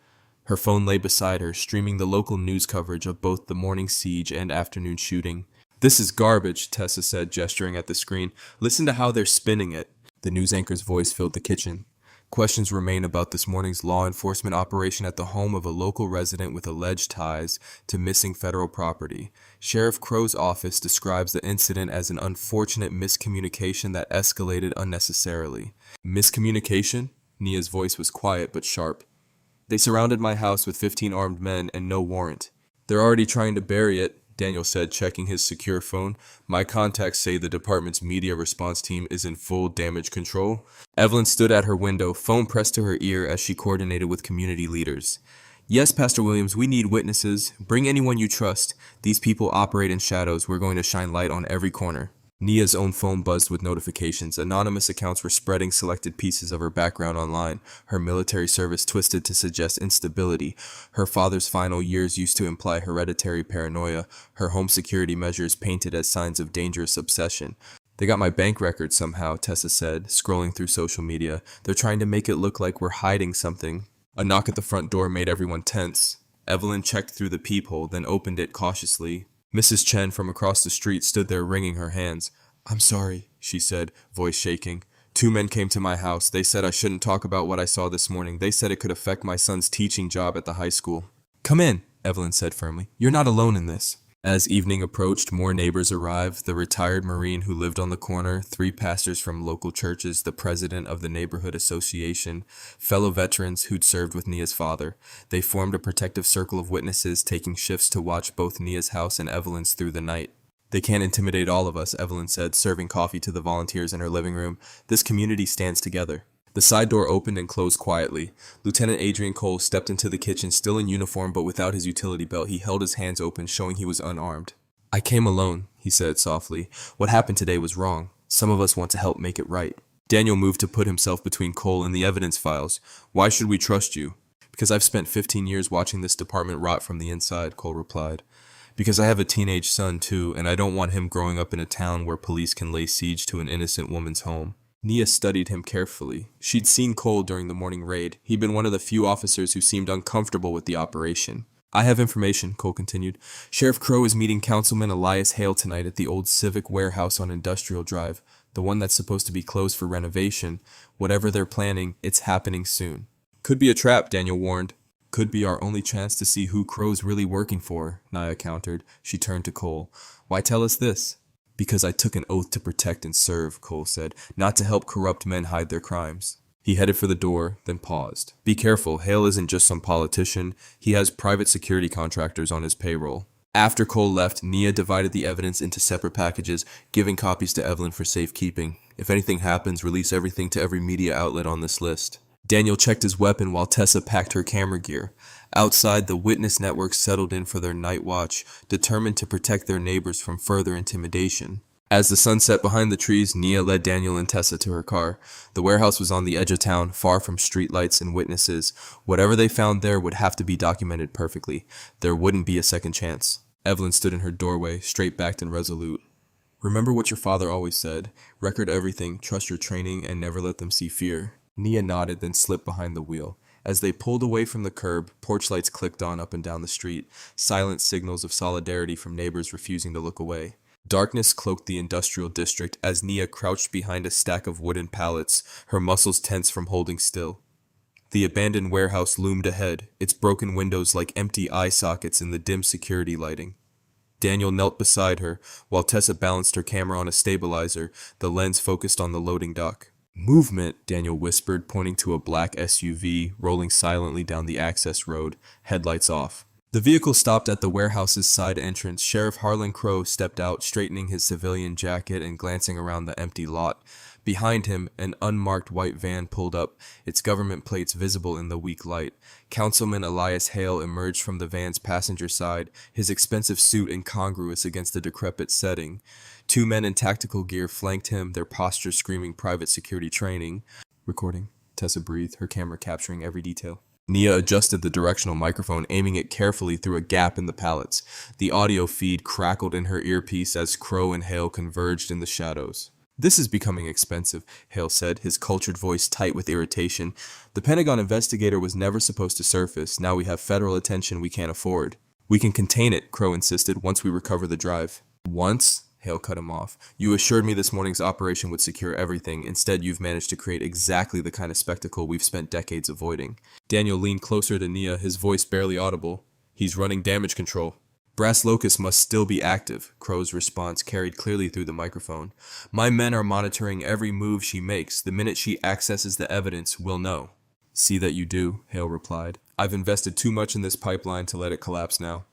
Her phone lay beside her, streaming the local news coverage of both the morning siege and afternoon shooting. "This is garbage," Tessa said, gesturing at the screen. "Listen to how they're spinning it." The news anchor's voice filled the kitchen. Questions remain about this morning's law enforcement operation at the home of a local resident with alleged ties to missing federal property. Sheriff Crow's office describes the incident as an unfortunate miscommunication that escalated unnecessarily. "Miscommunication?" Nia's voice was quiet but sharp. "They surrounded my house with 15 armed men and no warrant." "They're already trying to bury it," Daniel said, checking his secure phone. "My contacts say the department's media response team is in full damage control." Evelyn stood at her window, phone pressed to her ear as she coordinated with community leaders. "Yes, Pastor Williams, we need witnesses. Bring anyone you trust. These people operate in shadows. We're going to shine light on every corner." Nia's own phone buzzed with notifications. Anonymous accounts were spreading selected pieces of her background online. Her military service twisted to suggest instability. Her father's final years used to imply hereditary paranoia. Her home security measures painted as signs of dangerous obsession. "They got my bank records somehow," Tessa said, scrolling through social media. "They're trying to make it look like we're hiding something." A knock at the front door made everyone tense. Evelyn checked through the peephole, then opened it cautiously. Mrs. Chen from across the street stood there wringing her hands. "I'm sorry," she said, voice shaking. "2 men came to my house. They said I shouldn't talk about what I saw this morning. They said it could affect my son's teaching job at the high school." "Come in," Evelyn said firmly. "You're not alone in this." As evening approached, more neighbors arrived. The retired Marine who lived on the corner, 3 pastors from local churches, the president of the neighborhood association, fellow veterans who'd served with Nia's father. They formed a protective circle of witnesses, taking shifts to watch both Nia's house and Evelyn's through the night. "They can't intimidate all of us," Evelyn said, serving coffee to the volunteers in her living room. "This community stands together." The side door opened and closed quietly. Lieutenant Adrian Cole stepped into the kitchen, still in uniform but without his utility belt. He held his hands open, showing he was unarmed. "I came alone," he said softly. "What happened today was wrong." Some of us want to help make it right. Daniel moved to put himself between Cole and the evidence files. Why should we trust you? Because I've spent 15 years watching this department rot from the inside, Cole replied. Because I have a teenage son too, and I don't want him growing up in a town where police can lay siege to an innocent woman's home. Nia studied him carefully. She'd seen Cole during the morning raid. He'd been one of the few officers who seemed uncomfortable with the operation. I have information, Cole continued. Sheriff Crow is meeting Councilman Elias Hale tonight at the old Civic warehouse on Industrial Drive, the one that's supposed to be closed for renovation. Whatever they're planning, it's happening soon. Could be a trap, Daniel warned. Could be our only chance to see who Crow's really working for, Nia countered. She turned to Cole. Why tell us this? Because I took an oath to protect and serve, Cole said, not to help corrupt men hide their crimes. He headed for the door, then paused. Be careful, Hale isn't just some politician. He has private security contractors on his payroll. After Cole left, Nia divided the evidence into separate packages, giving copies to Evelyn for safekeeping. If anything happens, release everything to every media outlet on this list. Daniel checked his weapon while Tessa packed her camera gear. Outside, the witness network settled in for their night watch, determined to protect their neighbors from further intimidation. As the sun set behind the trees, Nia led Daniel and Tessa to her car. The warehouse was on the edge of town, far from streetlights and witnesses. Whatever they found there would have to be documented perfectly. There wouldn't be a second chance. Evelyn stood in her doorway, straight-backed and resolute. Remember what your father always said. Record everything, trust your training, and never let them see fear. Nia nodded, then slipped behind the wheel. As they pulled away from the curb, porch lights clicked on up and down the street, silent signals of solidarity from neighbors refusing to look away. Darkness cloaked the industrial district as Nia crouched behind a stack of wooden pallets, her muscles tense from holding still. The abandoned warehouse loomed ahead, its broken windows like empty eye sockets in the dim security lighting. Daniel knelt beside her, while Tessa balanced her camera on a stabilizer, the lens focused on the loading dock. Movement, Daniel whispered, pointing to a black SUV rolling silently down the access road, headlights off. The vehicle stopped at the warehouse's side entrance. Sheriff Harlan Crow stepped out, straightening his civilian jacket and glancing around the empty lot. Behind him, an unmarked white van pulled up, its government plates visible in the weak light. Councilman Elias Hale emerged from the van's passenger side, his expensive suit incongruous against the decrepit setting. Two men in tactical gear flanked him, their postures screaming private security training. Recording. Tessa breathed, her camera capturing every detail. Nia adjusted the directional microphone, aiming it carefully through a gap in the pallets. The audio feed crackled in her earpiece as Crow and Hale converged in the shadows. This is becoming expensive, Hale said, his cultured voice tight with irritation. The Pentagon investigator was never supposed to surface. Now we have federal attention we can't afford. We can contain it, Crow insisted, once we recover the drive. Once? Hale cut him off. You assured me this morning's operation would secure everything. Instead, you've managed to create exactly the kind of spectacle we've spent decades avoiding. Daniel leaned closer to Nia, his voice barely audible. He's running damage control. Brass Locust must still be active, Crow's response carried clearly through the microphone. My men are monitoring every move she makes. The minute she accesses the evidence, we'll know. See that you do, Hale replied. I've invested too much in this pipeline to let it collapse now.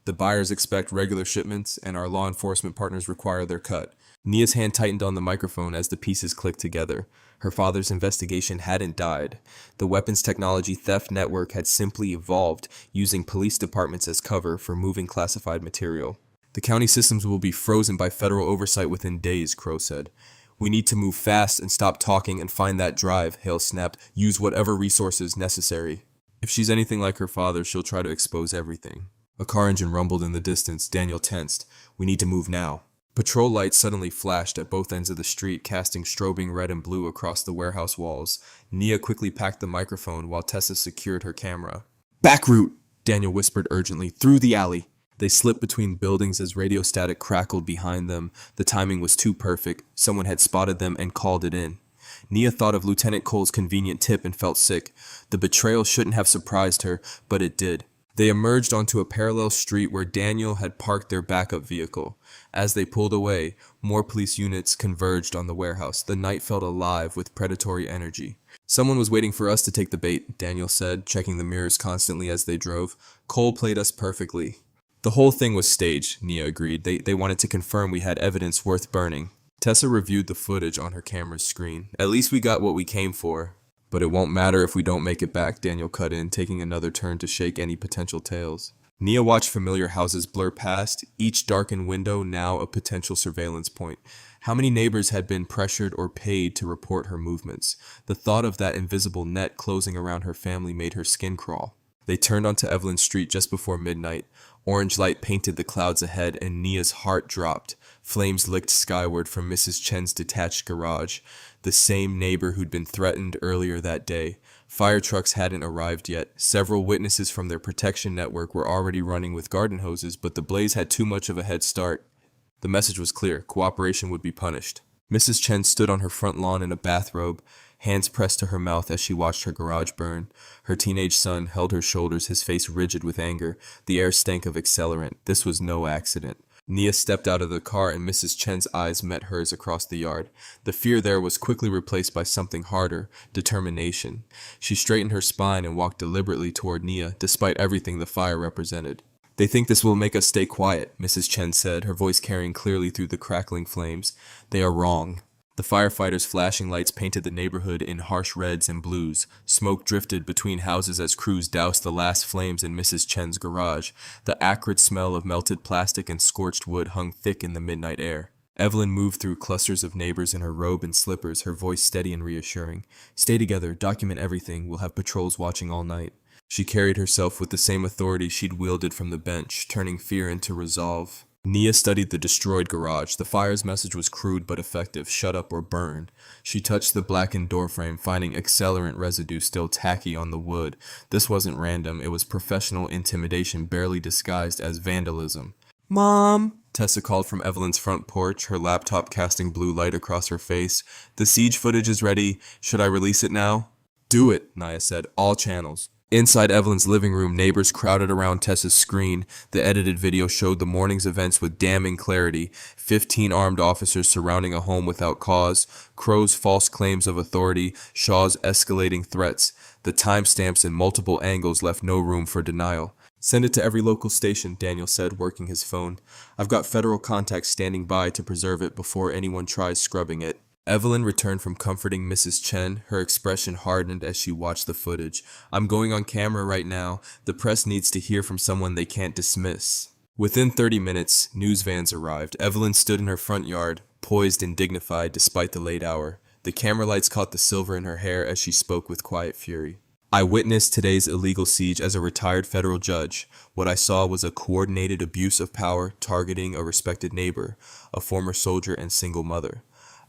The buyers expect regular shipments, and our law enforcement partners require their cut. Nia's hand tightened on the microphone as the pieces clicked together. Her father's investigation hadn't died. The weapons technology theft network had simply evolved, using police departments as cover for moving classified material. The county systems will be frozen by federal oversight within days, Crow said. We need to move fast and stop talking and find that drive, Hale snapped. Use whatever resources necessary. If she's anything like her father, she'll try to expose everything. A car engine rumbled in the distance. Daniel tensed. We need to move now. Patrol lights suddenly flashed at both ends of the street, casting strobing red and blue across the warehouse walls. Nia quickly packed the microphone while Tessa secured her camera. Back route, Daniel whispered urgently, through the alley. They slipped between buildings as radio static crackled behind them. The timing was too perfect. Someone had spotted them and called it in. Nia thought of Lieutenant Cole's convenient tip and felt sick. The betrayal shouldn't have surprised her, but it did. They emerged onto a parallel street where Daniel had parked their backup vehicle. As they pulled away, more police units converged on the warehouse. The night felt alive with predatory energy. Someone was waiting for us to take the bait, Daniel said, checking the mirrors constantly as they drove. Cole played us perfectly. The whole thing was staged, Nia agreed. They wanted to confirm we had evidence worth burning. Tessa reviewed the footage on her camera's screen. At least we got what we came for. But it won't matter if we don't make it back, Daniel cut in, taking another turn to shake any potential tails. Nia watched familiar houses blur past, each darkened window now a potential surveillance point. How many neighbors had been pressured or paid to report her movements? The thought of that invisible net closing around her family made her skin crawl. They turned onto Evelyn Street just before midnight. Orange light painted the clouds ahead, and Nia's heart dropped. Flames licked skyward from Mrs. Chen's detached garage, the same neighbor who'd been threatened earlier that day. Fire trucks hadn't arrived yet. Several witnesses from their protection network were already running with garden hoses, but the blaze had too much of a head start. The message was clear: cooperation would be punished. Mrs. Chen stood on her front lawn in a bathrobe, hands pressed to her mouth as she watched her garage burn. Her teenage son held her shoulders, his face rigid with anger. The air stank of accelerant. This was no accident. Nia stepped out of the car and Mrs. Chen's eyes met hers across the yard. The fear there was quickly replaced by something harder: determination. She straightened her spine and walked deliberately toward Nia, despite everything the fire represented. "They think this will make us stay quiet," Mrs. Chen said, her voice carrying clearly through the crackling flames. "They are wrong." The firefighters' flashing lights painted the neighborhood in harsh reds and blues. Smoke drifted between houses as crews doused the last flames in Mrs. Chen's garage. The acrid smell of melted plastic and scorched wood hung thick in the midnight air. Evelyn moved through clusters of neighbors in her robe and slippers, her voice steady and reassuring. "Stay together, document everything, we'll have patrols watching all night." She carried herself with the same authority she'd wielded from the bench, turning fear into resolve. Nia studied the destroyed garage. The fire's message was crude but effective: shut up or burn. She touched the blackened doorframe, finding accelerant residue still tacky on the wood. This wasn't random, it was professional intimidation barely disguised as vandalism. "Mom!" Tessa called from Evelyn's front porch, her laptop casting blue light across her face. "The siege footage is ready. Should I release it now?" "Do it," Nia said. "All channels." Inside Evelyn's living room, neighbors crowded around Tessa's screen. The edited video showed the morning's events with damning clarity: 15 armed officers surrounding a home without cause, Crow's false claims of authority, Shaw's escalating threats. The timestamps in multiple angles left no room for denial. "Send it to every local station," Daniel said, working his phone. "I've got federal contacts standing by to preserve it before anyone tries scrubbing it." Evelyn returned from comforting Mrs. Chen. Her expression hardened as she watched the footage. "I'm going on camera right now. The press needs to hear from someone they can't dismiss." Within 30 minutes, news vans arrived. Evelyn stood in her front yard, poised and dignified despite the late hour. The camera lights caught the silver in her hair as she spoke with quiet fury. "I witnessed today's illegal siege as a retired federal judge. What I saw was a coordinated abuse of power targeting a respected neighbor, a former soldier and single mother.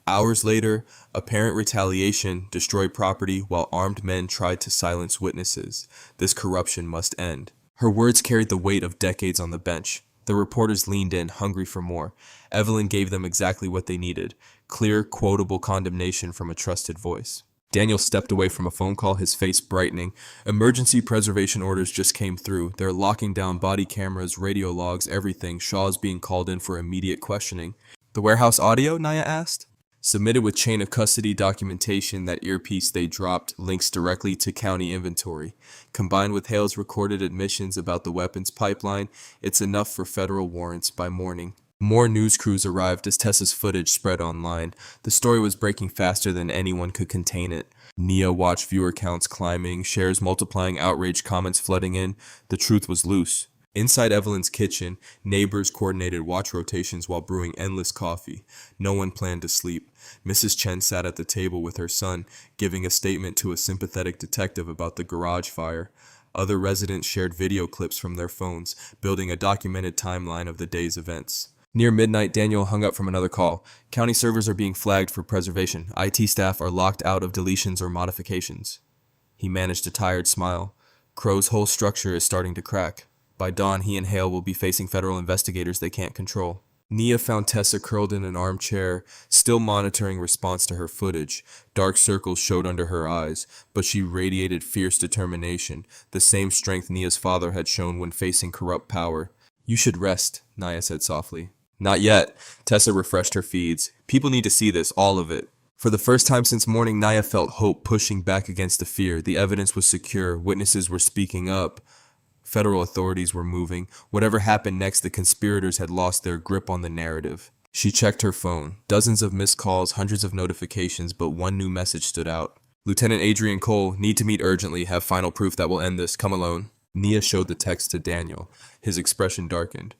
Hours later, apparent retaliation destroyed property while armed men tried to silence witnesses. This corruption must end." Her words carried the weight of decades on the bench. The reporters leaned in, hungry for more. Evelyn gave them exactly what they needed: clear, quotable condemnation from a trusted voice. Daniel stepped away from a phone call, his face brightening. "Emergency preservation orders just came through. They're locking down body cameras, radio logs, everything. Shaw's being called in for immediate questioning." "The warehouse audio?" Nia asked. "Submitted with chain of custody documentation. That earpiece they dropped links directly to county inventory. Combined with Hale's recorded admissions about the weapons pipeline, it's enough for federal warrants by morning." More news crews arrived as Tessa's footage spread online. The story was breaking faster than anyone could contain it. Nia watched viewer counts climbing, shares multiplying, outraged comments flooding in. The truth was loose. Inside Evelyn's kitchen, neighbors coordinated watch rotations while brewing endless coffee. No one planned to sleep. Mrs. Chen sat at the table with her son, giving a statement to a sympathetic detective about the garage fire. Other residents shared video clips from their phones, building a documented timeline of the day's events. Near midnight, Daniel hung up from another call. "County servers are being flagged for preservation. IT staff are locked out of deletions or modifications." He managed a tired smile. "Crow's whole structure is starting to crack. By dawn, he and Hale will be facing federal investigators they can't control." Nia found Tessa curled in an armchair, still monitoring response to her footage. Dark circles showed under her eyes, but she radiated fierce determination, the same strength Nia's father had shown when facing corrupt power. "You should rest," Nia said softly. "Not yet." Tessa refreshed her feeds. "People need to see this, all of it." For the first time since morning, Nia felt hope pushing back against the fear. The evidence was secure. Witnesses were speaking up. Federal authorities were moving. Whatever happened next, the conspirators had lost their grip on the narrative. She checked her phone. Dozens of missed calls, hundreds of notifications, but one new message stood out. "Lieutenant Adrian Cole, need to meet urgently. Have final proof that will end this. Come alone." Nia showed the text to Daniel. His expression darkened.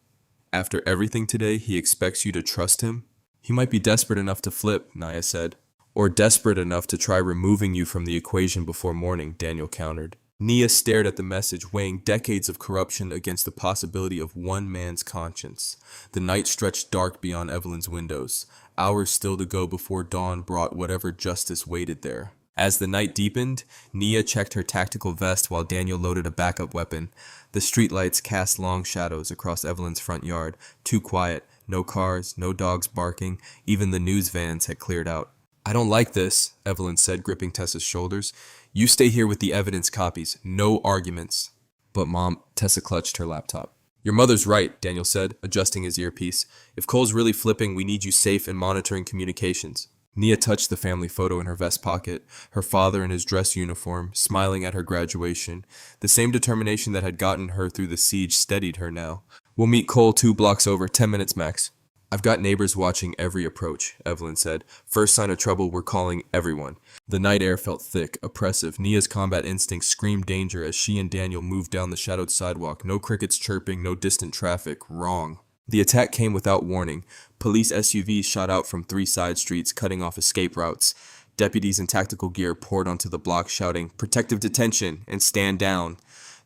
"After everything today, he expects you to trust him?" He might be desperate enough to flip, Nia said. Or desperate enough to try removing you from the equation before morning, Daniel countered. Nia stared at the message, weighing decades of corruption against the possibility of one man's conscience. The night stretched dark beyond Evelyn's windows. Hours still to go before dawn brought whatever justice waited there. As the night deepened, Nia checked her tactical vest while Daniel loaded a backup weapon. The streetlights cast long shadows across Evelyn's front yard, too quiet, no cars, no dogs barking, even the news vans had cleared out. I don't like this, Evelyn said, gripping Tessa's shoulders. You stay here with the evidence copies, no arguments. But Mom, Tessa clutched her laptop. Your mother's right, Daniel said, adjusting his earpiece. If Cole's really flipping, we need you safe and monitoring communications. Nia touched the family photo in her vest pocket, her father in his dress uniform, smiling at her graduation. The same determination that had gotten her through the siege steadied her now. We'll meet Cole 2 blocks over, 10 minutes max. I've got neighbors watching every approach, Evelyn said. First sign of trouble, we're calling everyone. The night air felt thick, oppressive. Nia's combat instincts screamed danger as she and Daniel moved down the shadowed sidewalk. No crickets chirping, no distant traffic. Wrong. The attack came without warning. Police SUVs shot out from 3 side streets, cutting off escape routes. Deputies in tactical gear poured onto the block, shouting, "Protective detention," and "Stand down."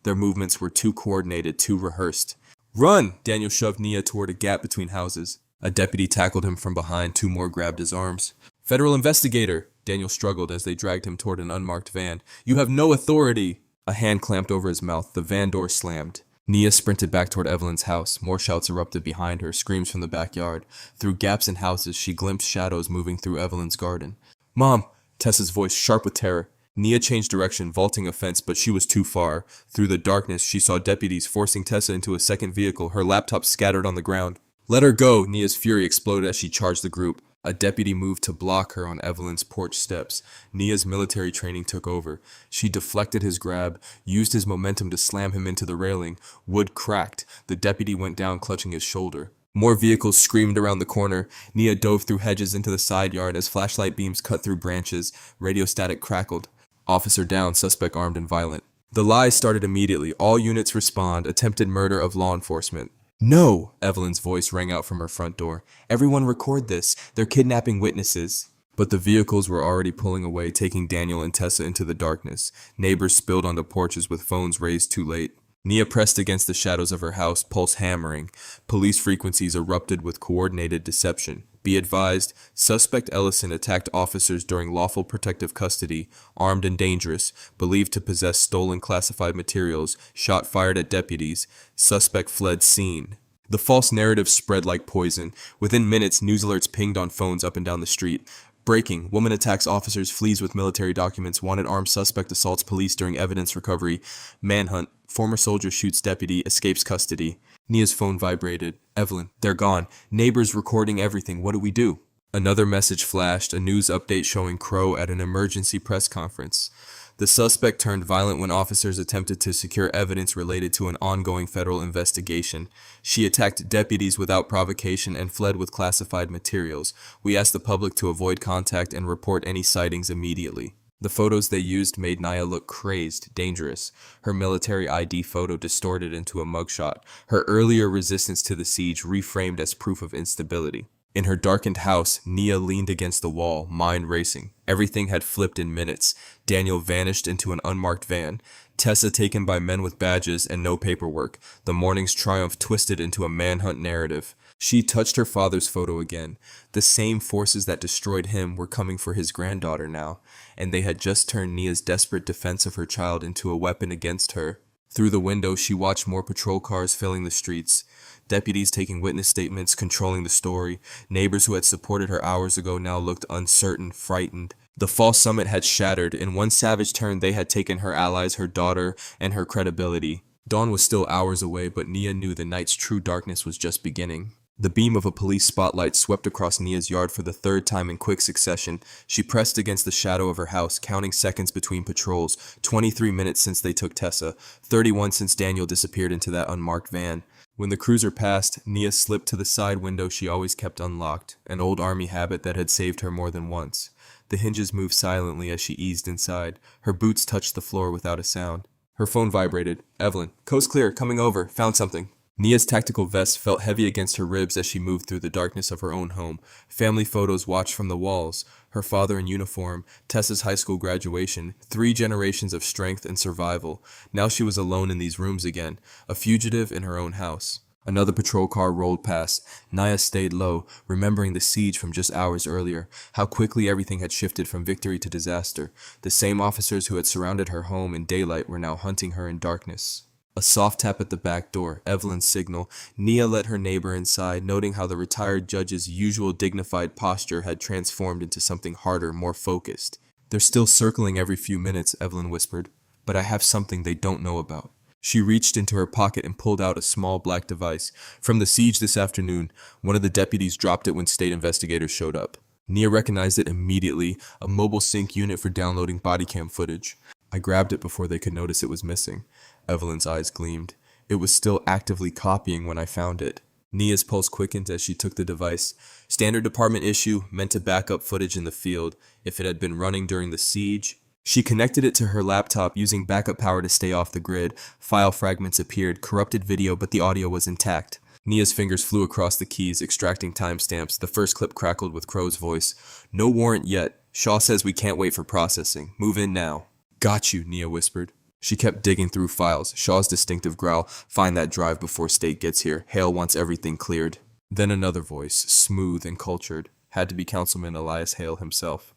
Their movements were too coordinated, too rehearsed. "Run!" Daniel shoved Nia toward a gap between houses. A deputy tackled him from behind, 2 more grabbed his arms. "Federal investigator!" Daniel struggled as they dragged him toward an unmarked van. "You have no authority!" A hand clamped over his mouth. The van door slammed. Nia sprinted back toward Evelyn's house. More shouts erupted behind her, screams from the backyard. Through gaps in houses, she glimpsed shadows moving through Evelyn's garden. "Mom!" Tessa's voice sharp with terror. Nia changed direction, vaulting a fence, but she was too far. Through the darkness, she saw deputies forcing Tessa into a second vehicle, her laptop scattered on the ground. "Let her go!" Nia's fury exploded as she charged the group. A deputy moved to block her on Evelyn's porch steps. Nia's military training took over. She deflected his grab, used his momentum to slam him into the railing. Wood cracked. The deputy went down, clutching his shoulder. More vehicles screamed around the corner. Nia dove through hedges into the side yard as flashlight beams cut through branches. Radio static crackled. Officer down, suspect armed and violent. The lies started immediately. All units respond. Attempted murder of law enforcement. "No!" Evelyn's voice rang out from her front door. "Everyone record this. They're kidnapping witnesses." But the vehicles were already pulling away, taking Daniel and Tessa into the darkness. Neighbors spilled onto porches with phones raised too late. Nia pressed against the shadows of her house, pulse hammering. Police frequencies erupted with coordinated deception. Be advised, suspect Ellison attacked officers during lawful protective custody, armed and dangerous, believed to possess stolen classified materials, shot fired at deputies. Suspect fled scene. The false narrative spread like poison. Within minutes, news alerts pinged on phones up and down the street. Breaking. Woman attacks officers, flees with military documents. Wanted armed suspect assaults police during evidence recovery. Manhunt. Former soldier shoots deputy, escapes custody. Nia's phone vibrated. "Evelyn, they're gone. Neighbors recording everything. What do we do?" Another message flashed, a news update showing Crow at an emergency press conference. The suspect turned violent when officers attempted to secure evidence related to an ongoing federal investigation. She attacked deputies without provocation and fled with classified materials. We asked the public to avoid contact and report any sightings immediately. The photos they used made Nia look crazed, dangerous. Her military ID photo distorted into a mugshot. Her earlier resistance to the siege reframed as proof of instability. In her darkened house, Nia leaned against the wall, mind racing. Everything had flipped in minutes. Daniel vanished into an unmarked van. Tessa taken by men with badges and no paperwork. The morning's triumph twisted into a manhunt narrative. She touched her father's photo again. The same forces that destroyed him were coming for his granddaughter now, and they had just turned Nia's desperate defense of her child into a weapon against her. Through the window, she watched more patrol cars filling the streets. Deputies taking witness statements, controlling the story. Neighbors who had supported her hours ago now looked uncertain, frightened. The false summit had shattered. In one savage turn, they had taken her allies, her daughter, and her credibility. Dawn was still hours away, but Nia knew the night's true darkness was just beginning. The beam of a police spotlight swept across Nia's yard for the 3rd time in quick succession. She pressed against the shadow of her house, counting seconds between patrols. 23 minutes since they took Tessa. 31 since Daniel disappeared into that unmarked van. When the cruiser passed, Nia slipped to the side window she always kept unlocked, an old army habit that had saved her more than once. The hinges moved silently as she eased inside. Her boots touched the floor without a sound. Her phone vibrated. "Evelyn, coast clear, coming over, found something." Nia's tactical vest felt heavy against her ribs as she moved through the darkness of her own home. Family photos watched from the walls. Her father in uniform, Tessa's high school graduation, 3 generations of strength and survival. Now she was alone in these rooms again, a fugitive in her own house. Another patrol car rolled past. Nia stayed low, remembering the siege from just hours earlier, how quickly everything had shifted from victory to disaster. The same officers who had surrounded her home in daylight were now hunting her in darkness. A soft tap at the back door, Evelyn's signal. Nia let her neighbor inside, noting how the retired judge's usual dignified posture had transformed into something harder, more focused. "They're still circling every few minutes," Evelyn whispered, "but I have something they don't know about." She reached into her pocket and pulled out a small black device. From the siege this afternoon, one of the deputies dropped it when state investigators showed up. Nia recognized it immediately, a mobile sync unit for downloading body cam footage. "I grabbed it before they could notice it was missing." Evelyn's eyes gleamed. "It was still actively copying when I found it." Nia's pulse quickened as she took the device. Standard department issue, meant to back up footage in the field. If it had been running during the siege. She connected it to her laptop using backup power to stay off the grid. File fragments appeared, corrupted video, but the audio was intact. Nia's fingers flew across the keys, extracting timestamps. The first clip crackled with Crow's voice. "No warrant yet. Shaw says we can't wait for processing. Move in now." "Got you," Nia whispered. She kept digging through files. Shaw's distinctive growl, "Find that drive before state gets here. Hale wants everything cleared." Then another voice, smooth and cultured. Had to be Councilman Elias Hale himself.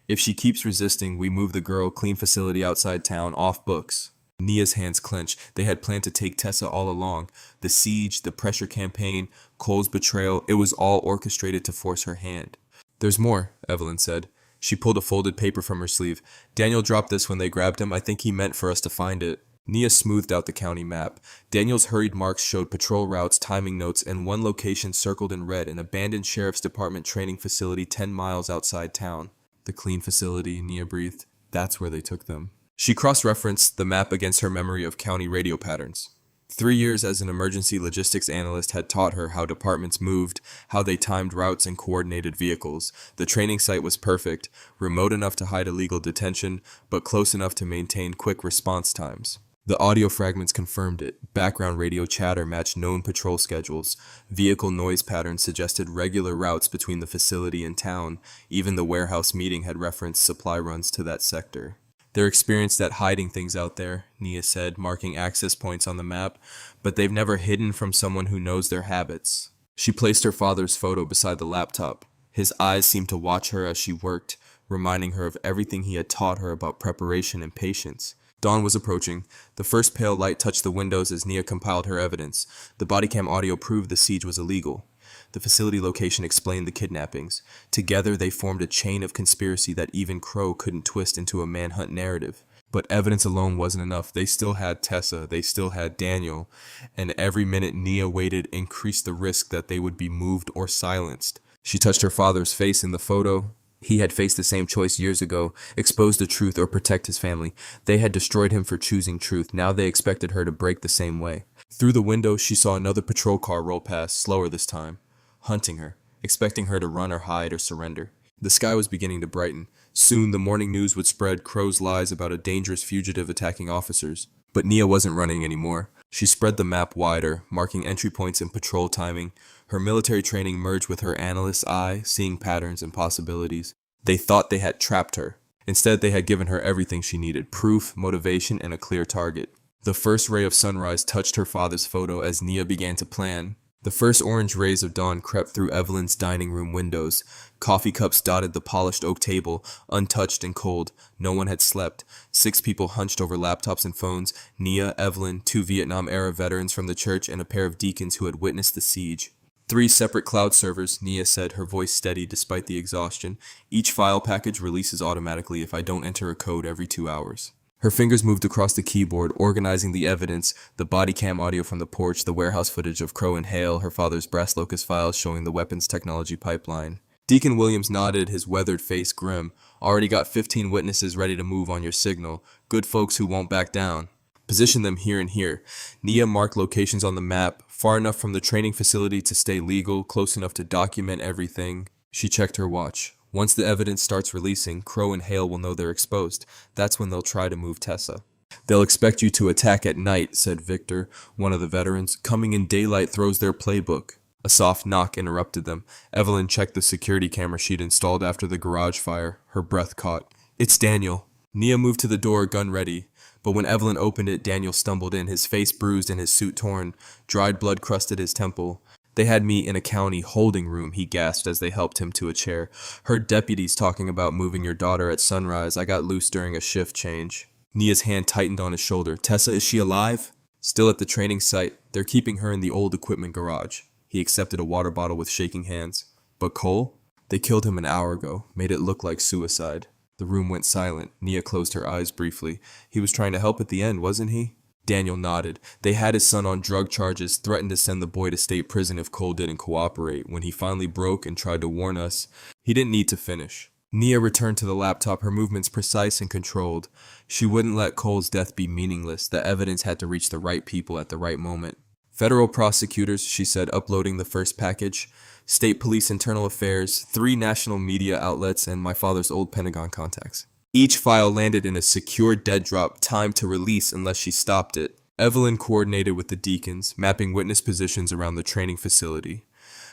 "If she keeps resisting, we move the girl, clean facility outside town, off books." Nia's hands clenched. They had planned to take Tessa all along. The siege, the pressure campaign, Cole's betrayal, it was all orchestrated to force her hand. "There's more," Evelyn said. She pulled a folded paper from her sleeve. "Daniel dropped this when they grabbed him. I think he meant for us to find it." Nia smoothed out the county map. Daniel's hurried marks showed patrol routes, timing notes, and one location circled in red, an abandoned sheriff's department training facility 10 miles outside town. "The clean facility," Nia breathed. "That's where they took them." She cross-referenced the map against her memory of county radio patterns. 3 years as an emergency logistics analyst had taught her how departments moved, how they timed routes and coordinated vehicles. The training site was perfect, remote enough to hide illegal detention, but close enough to maintain quick response times. The audio fragments confirmed it. Background radio chatter matched known patrol schedules. Vehicle noise patterns suggested regular routes between the facility and town. Even the warehouse meeting had referenced supply runs to that sector. "They're experienced at hiding things out there," Nia said, marking access points on the map, "but they've never hidden from someone who knows their habits." She placed her father's photo beside the laptop. His eyes seemed to watch her as she worked, reminding her of everything he had taught her about preparation and patience. Dawn was approaching. The first pale light touched the windows as Nia compiled her evidence. The bodycam audio proved the siege was illegal. The facility location explained the kidnappings. Together they formed a chain of conspiracy that even Crow couldn't twist into a manhunt narrative. But evidence alone wasn't enough. They still had Tessa, they still had Daniel, and every minute Nia waited increased the risk that they would be moved or silenced. She touched her father's face in the photo. He had faced the same choice years ago, expose the truth or protect his family. They had destroyed him for choosing truth. Now they expected her to break the same way. Through the window, she saw another patrol car roll past, slower this time, hunting her, expecting her to run or hide or surrender. The sky was beginning to brighten. Soon the morning news would spread Crow's lies about a dangerous fugitive attacking officers. But Nia wasn't running anymore. She spread the map wider, marking entry points and patrol timing. Her military training merged with her analyst's eye, seeing patterns and possibilities. They thought they had trapped her. Instead, they had given her everything she needed: proof, motivation, and a clear target. The first ray of sunrise touched her father's photo as Nia began to plan. The first orange rays of dawn crept through Evelyn's dining room windows. Coffee cups dotted the polished oak table, untouched and cold. No one had slept. 6 people hunched over laptops and phones: Nia, Evelyn, 2 Vietnam-era veterans from the church, and a pair of deacons who had witnessed the siege. 3 separate cloud servers, Nia said, her voice steady despite the exhaustion. "Each file package releases automatically if I don't enter a code every 2 hours. Her fingers moved across the keyboard, organizing the evidence: the body cam audio from the porch, the warehouse footage of Crow and Hale, her father's brass locus files showing the weapons technology pipeline. Deacon Williams nodded, his weathered face grim. "Already got 15 witnesses ready to move on your signal. Good folks who won't back down. Position them here and here." Nia marked locations on the map, far enough from the training facility to stay legal, close enough to document everything. She checked her watch. Once the evidence starts releasing, Crow and Hale will know they're exposed. That's when they'll try to move Tessa. They'll expect you to attack at night, said Victor, one of the veterans. Coming in daylight throws their playbook. A soft knock interrupted them. Evelyn checked the security camera she'd installed after the garage fire. Her breath caught. It's Daniel. Nia moved to the door, gun ready. But when Evelyn opened it, Daniel stumbled in, his face bruised and his suit torn. Dried blood crusted his temple. They had me in a county holding room, he gasped as they helped him to a chair. Heard deputies talking about moving your daughter at sunrise. I got loose during a shift change. Nia's hand tightened on his shoulder. Tessa, is she alive? Still at the training site. They're keeping her in the old equipment garage. He accepted a water bottle with shaking hands. But Cole? They killed him an hour ago. Made it look like suicide. The room went silent. Nia closed her eyes briefly. He was trying to help at the end, wasn't he? Daniel nodded. They had his son on drug charges, threatened to send the boy to state prison if Cole didn't cooperate. When he finally broke and tried to warn us, he didn't need to finish. Nia returned to the laptop, her movements precise and controlled. She wouldn't let Cole's death be meaningless. The evidence had to reach the right people at the right moment. Federal prosecutors, she said, uploading the first package. State police internal affairs, 3 national media outlets, and my father's old Pentagon contacts. Each file landed in a secure dead drop, timed to release unless she stopped it. Evelyn coordinated with the deacons, mapping witness positions around the training facility.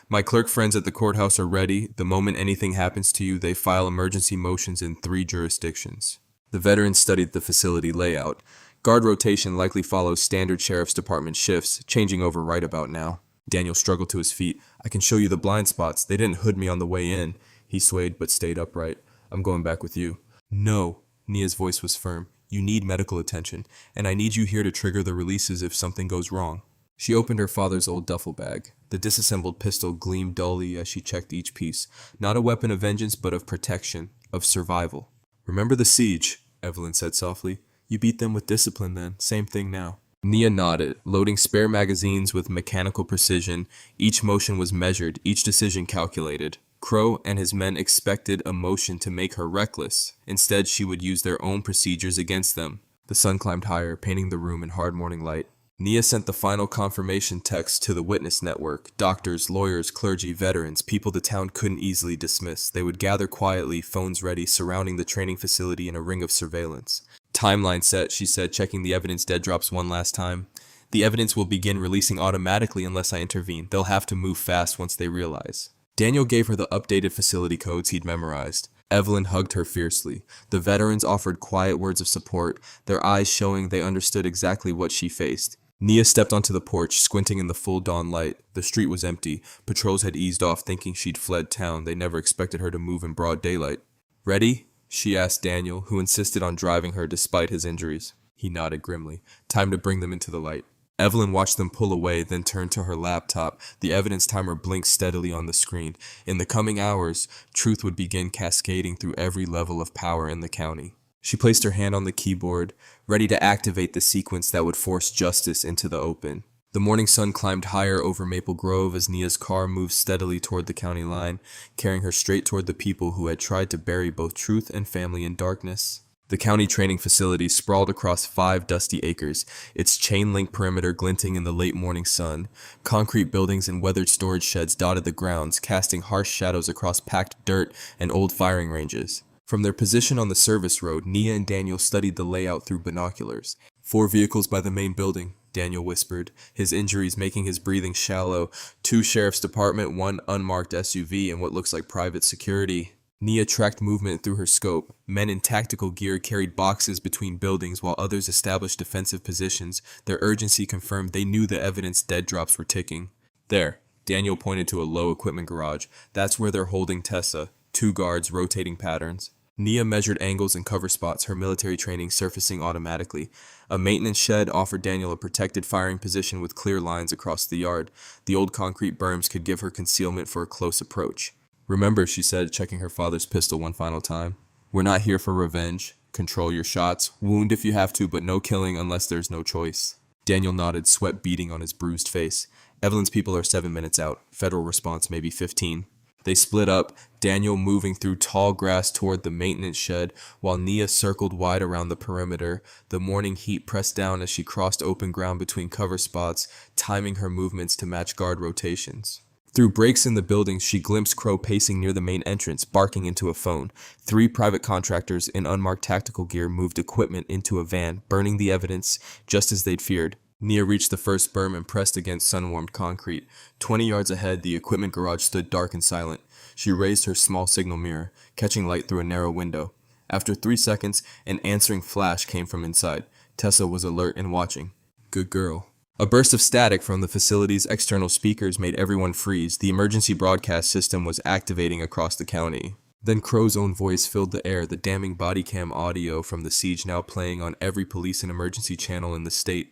My clerk friends at the courthouse are ready. The moment anything happens to you, they file emergency motions in 3 jurisdictions. The veterans studied the facility layout. Guard rotation likely follows standard sheriff's department shifts, changing over right about now. Daniel struggled to his feet. I can show you the blind spots. They didn't hood me on the way in. He swayed but stayed upright. I'm going back with you. No, Nia's voice was firm. You need medical attention, and I need you here to trigger the releases if something goes wrong. She opened her father's old duffel bag. The disassembled pistol gleamed dully as she checked each piece. Not a weapon of vengeance, but of protection, of survival. Remember the siege, Evelyn said softly. You beat them with discipline then. Same thing now. Nia nodded, loading spare magazines with mechanical precision. Each motion was measured, each decision calculated. Crow and his men expected emotion to make her reckless. Instead, she would use their own procedures against them. The sun climbed higher, painting the room in hard morning light. Nia sent the final confirmation text to the witness network. Doctors, lawyers, clergy, veterans, people the town couldn't easily dismiss. They would gather quietly, phones ready, surrounding the training facility in a ring of surveillance. Timeline set, she said, checking the evidence dead drops one last time. The evidence will begin releasing automatically unless I intervene. They'll have to move fast once they realize. Daniel gave her the updated facility codes he'd memorized. Evelyn hugged her fiercely. The veterans offered quiet words of support, their eyes showing they understood exactly what she faced. Nia stepped onto the porch, squinting in the full dawn light. The street was empty. Patrols had eased off, thinking she'd fled town. They never expected her to move in broad daylight. Ready? She asked Daniel, who insisted on driving her despite his injuries. He nodded grimly. Time to bring them into the light. Evelyn watched them pull away, then turned to her laptop. The evidence timer blinked steadily on the screen. In the coming hours, truth would begin cascading through every level of power in the county. She placed her hand on the keyboard, ready to activate the sequence that would force justice into the open. The morning sun climbed higher over Maple Grove as Nia's car moved steadily toward the county line, carrying her straight toward the people who had tried to bury both truth and family in darkness. The county training facility sprawled across 5 dusty acres, its chain-link perimeter glinting in the late morning sun. Concrete buildings and weathered storage sheds dotted the grounds, casting harsh shadows across packed dirt and old firing ranges. From their position on the service road, Nia and Daniel studied the layout through binoculars. 4 vehicles by the main building, Daniel whispered, his injuries making his breathing shallow. 2 sheriff's department, 1 unmarked SUV, and what looks like private security. Nia tracked movement through her scope. Men in tactical gear carried boxes between buildings while others established defensive positions. Their urgency confirmed they knew the evidence dead drops were ticking. There, Daniel pointed to a low equipment garage. That's where they're holding Tessa. 2 guards, rotating patterns. Nia measured angles and cover spots, her military training surfacing automatically. A maintenance shed offered Daniel a protected firing position with clear lines across the yard. The old concrete berms could give her concealment for a close approach. Remember, she said, checking her father's pistol one final time. We're not here for revenge. Control your shots. Wound if you have to, but no killing unless there's no choice. Daniel nodded, sweat beading on his bruised face. Evelyn's people are 7 minutes out. Federal response maybe 15. They split up, Daniel moving through tall grass toward the maintenance shed, while Nia circled wide around the perimeter. The morning heat pressed down as she crossed open ground between cover spots, timing her movements to match guard rotations. Through breaks in the buildings, she glimpsed Crow pacing near the main entrance, barking into a phone. 3 private contractors in unmarked tactical gear moved equipment into a van, burning the evidence just as they'd feared. Nia reached the first berm and pressed against sun-warmed concrete. 20 yards ahead, the equipment garage stood dark and silent. She raised her small signal mirror, catching light through a narrow window. After 3 seconds, an answering flash came from inside. Tessa was alert and watching. Good girl. A burst of static from the facility's external speakers made everyone freeze. The emergency broadcast system was activating across the county. Then Crow's own voice filled the air, the damning body cam audio from the siege now playing on every police and emergency channel in the state.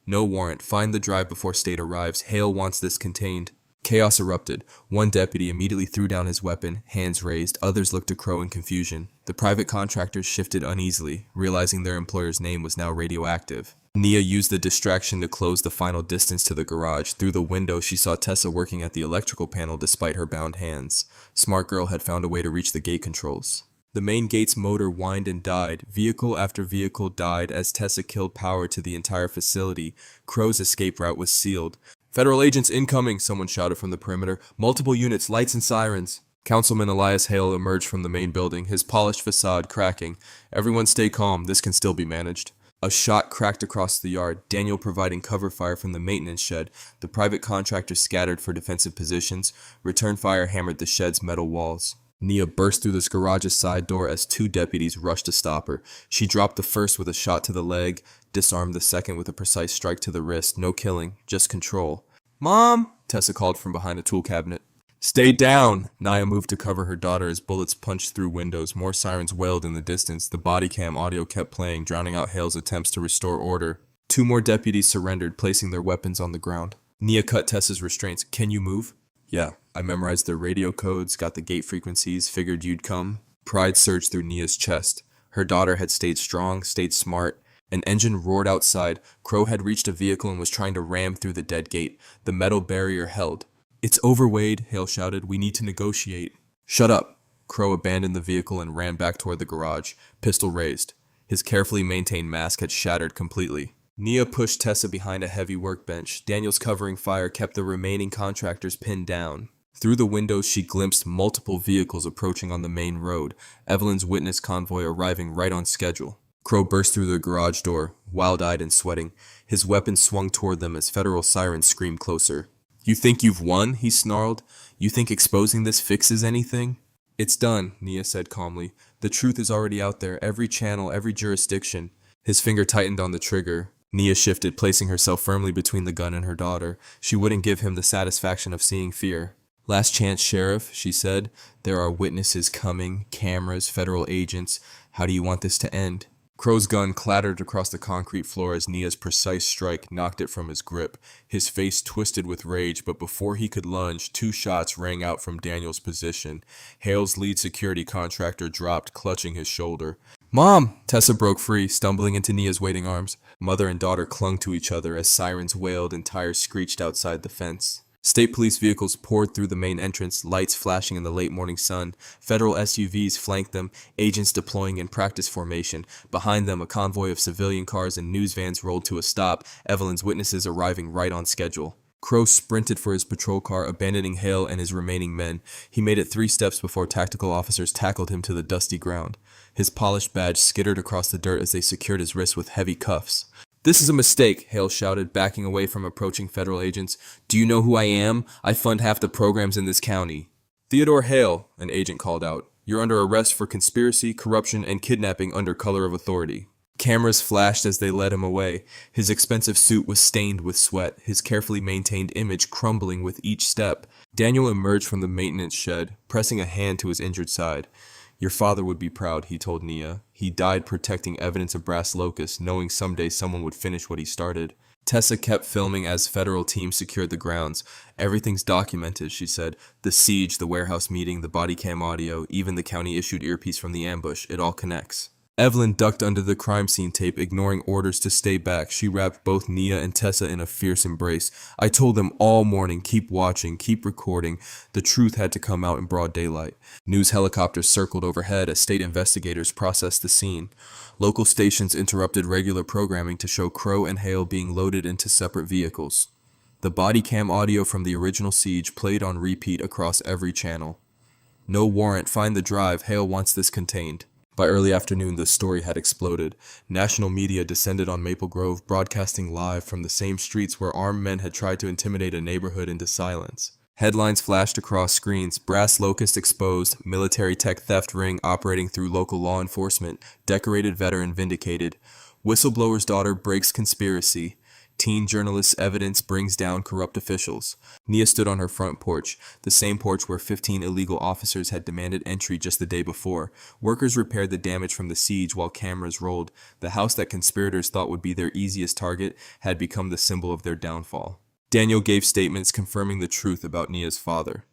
No warrant. Find the drive before state arrives. Hale wants this contained. Chaos erupted. One deputy immediately threw down his weapon, hands raised. Others looked to Crow in confusion. The private contractors shifted uneasily, realizing their employer's name was now radioactive. Nia used the distraction to close the final distance to the garage. Through the window, she saw Tessa working at the electrical panel despite her bound hands. Smart Girl had found a way to reach the gate controls. The main gate's motor whined and died. Vehicle after vehicle died as Tessa killed power to the entire facility. Crow's escape route was sealed. Federal agents incoming, someone shouted from the perimeter. Multiple units, lights and sirens. Councilman Elias Hale emerged from the main building, his polished facade cracking. Everyone stay calm, this can still be managed. A shot cracked across the yard, Daniel providing cover fire from the maintenance shed. The private contractors scattered for defensive positions. Return fire hammered the shed's metal walls. Nia burst through this garage's side door as 2 deputies rushed to stop her. She dropped the first with a shot to the leg, disarmed the second with a precise strike to the wrist. No killing, just control. "Mom!" Tessa called from behind a tool cabinet. "Stay down!" Nia moved to cover her daughter as bullets punched through windows. More sirens wailed in the distance. The body cam audio kept playing, drowning out Hale's attempts to restore order. 2 more deputies surrendered, placing their weapons on the ground. Nia cut Tessa's restraints. "Can you move?" "Yeah. I memorized their radio codes, got the gate frequencies, figured you'd come." Pride surged through Nia's chest. Her daughter had stayed strong, stayed smart. An engine roared outside. Crow had reached a vehicle and was trying to ram through the dead gate. The metal barrier held. "It's over, Wade," Hale shouted. "We need to negotiate." "Shut up." Crow abandoned the vehicle and ran back toward the garage, pistol raised. His carefully maintained mask had shattered completely. Nia pushed Tessa behind a heavy workbench. Daniel's covering fire kept the remaining contractors pinned down. Through the windows, she glimpsed multiple vehicles approaching on the main road, Evelyn's witness convoy arriving right on schedule. Crow burst through the garage door, wild-eyed and sweating. His weapon swung toward them as federal sirens screamed closer. "You think you've won?" he snarled. "You think exposing this fixes anything?" "It's done," Nia said calmly. "The truth is already out there, every channel, every jurisdiction." His finger tightened on the trigger. Nia shifted, placing herself firmly between the gun and her daughter. She wouldn't give him the satisfaction of seeing fear. "Last chance, Sheriff," she said. "There are witnesses coming, cameras, federal agents. How do you want this to end?" Crow's gun clattered across the concrete floor as Nia's precise strike knocked it from his grip. His face twisted with rage, but before he could lunge, 2 shots rang out from Daniel's position. Hale's lead security contractor dropped, clutching his shoulder. "Mom!" Tessa broke free, stumbling into Nia's waiting arms. Mother and daughter clung to each other as sirens wailed and tires screeched outside the fence. State police vehicles poured through the main entrance, lights flashing in the late morning sun. Federal SUVs flanked them, agents deploying in practice formation. Behind them, a convoy of civilian cars and news vans rolled to a stop, Evelyn's witnesses arriving right on schedule. Crow sprinted for his patrol car, abandoning Hale and his remaining men. He made it 3 steps before tactical officers tackled him to the dusty ground. His polished badge skittered across the dirt as they secured his wrists with heavy cuffs. "This is a mistake," Hale shouted, backing away from approaching federal agents. "Do you know who I am? I fund half the programs in this county." "Theodore Hale," an agent called out. "You're under arrest for conspiracy, corruption, and kidnapping under color of authority." Cameras flashed as they led him away. His expensive suit was stained with sweat, his carefully maintained image crumbling with each step. Daniel emerged from the maintenance shed, pressing a hand to his injured side. "Your father would be proud," he told Nia. "He died protecting evidence of Brass Locust, knowing someday someone would finish what he started." Tessa kept filming as federal teams secured the grounds. "Everything's documented," she said. "The siege, the warehouse meeting, the body cam audio, even the county-issued earpiece from the ambush. It all connects." Evelyn ducked under the crime scene tape, ignoring orders to stay back. She wrapped both Nia and Tessa in a fierce embrace. "I told them all morning, keep watching, keep recording. The truth had to come out in broad daylight." News helicopters circled overhead as state investigators processed the scene. Local stations interrupted regular programming to show Crow and Hale being loaded into separate vehicles. The body cam audio from the original siege played on repeat across every channel. No warrant, find the drive, Hale wants this contained. By early afternoon, the story had exploded. National media descended on Maple Grove, broadcasting live from the same streets where armed men had tried to intimidate a neighborhood into silence. Headlines flashed across screens: Brass Locust exposed, military tech theft ring operating through local law enforcement, decorated veteran vindicated, whistleblower's daughter breaks conspiracy, teen journalist's evidence brings down corrupt officials. Nia stood on her front porch, the same porch where 15 illegal officers had demanded entry just the day before. Workers repaired the damage from the siege while cameras rolled. The house that conspirators thought would be their easiest target had become the symbol of their downfall. Daniel gave statements confirming the truth about Nia's father.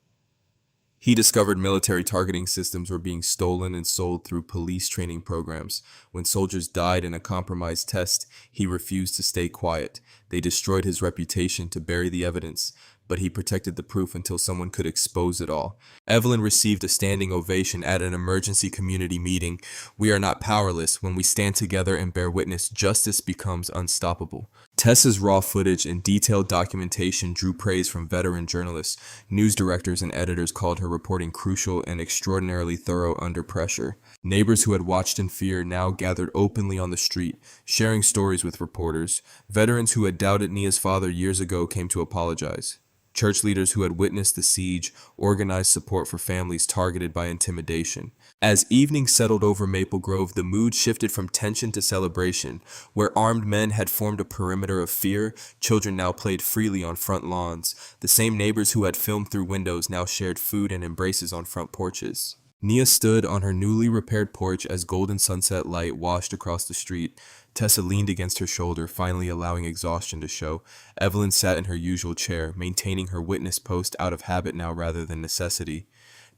He discovered military targeting systems were being stolen and sold through police training programs. When soldiers died in a compromised test, he refused to stay quiet. They destroyed his reputation to bury the evidence, but he protected the proof until someone could expose it all. Evelyn received a standing ovation at an emergency community meeting. We are not powerless. When we stand together and bear witness, justice becomes unstoppable. Tessa's raw footage and detailed documentation drew praise from veteran journalists. News directors and editors called her reporting crucial and extraordinarily thorough under pressure. Neighbors who had watched in fear now gathered openly on the street, sharing stories with reporters. Veterans who had doubted Nia's father years ago came to apologize. Church leaders who had witnessed the siege organized support for families targeted by intimidation. As evening settled over Maple Grove, the mood shifted from tension to celebration. Where armed men had formed a perimeter of fear, children now played freely on front lawns. The same neighbors who had filmed through windows now shared food and embraces on front porches. Nia stood on her newly repaired porch as golden sunset light washed across the street. Tessa leaned against her shoulder, finally allowing exhaustion to show. Evelyn sat in her usual chair, maintaining her witness post out of habit now rather than necessity.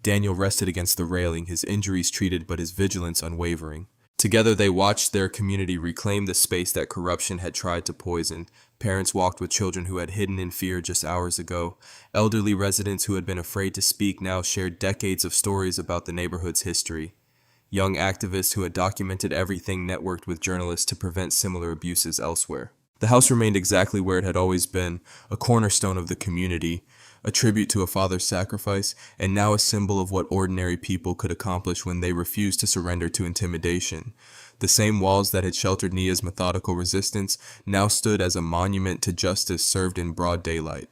Daniel rested against the railing, his injuries treated but his vigilance unwavering. Together they watched their community reclaim the space that corruption had tried to poison. Parents walked with children who had hidden in fear just hours ago. Elderly residents who had been afraid to speak now shared decades of stories about the neighborhood's history. Young activists who had documented everything networked with journalists to prevent similar abuses elsewhere. The house remained exactly where it had always been, a cornerstone of the community, a tribute to a father's sacrifice, and now a symbol of what ordinary people could accomplish when they refused to surrender to intimidation. The same walls that had sheltered Nia's methodical resistance now stood as a monument to justice served in broad daylight.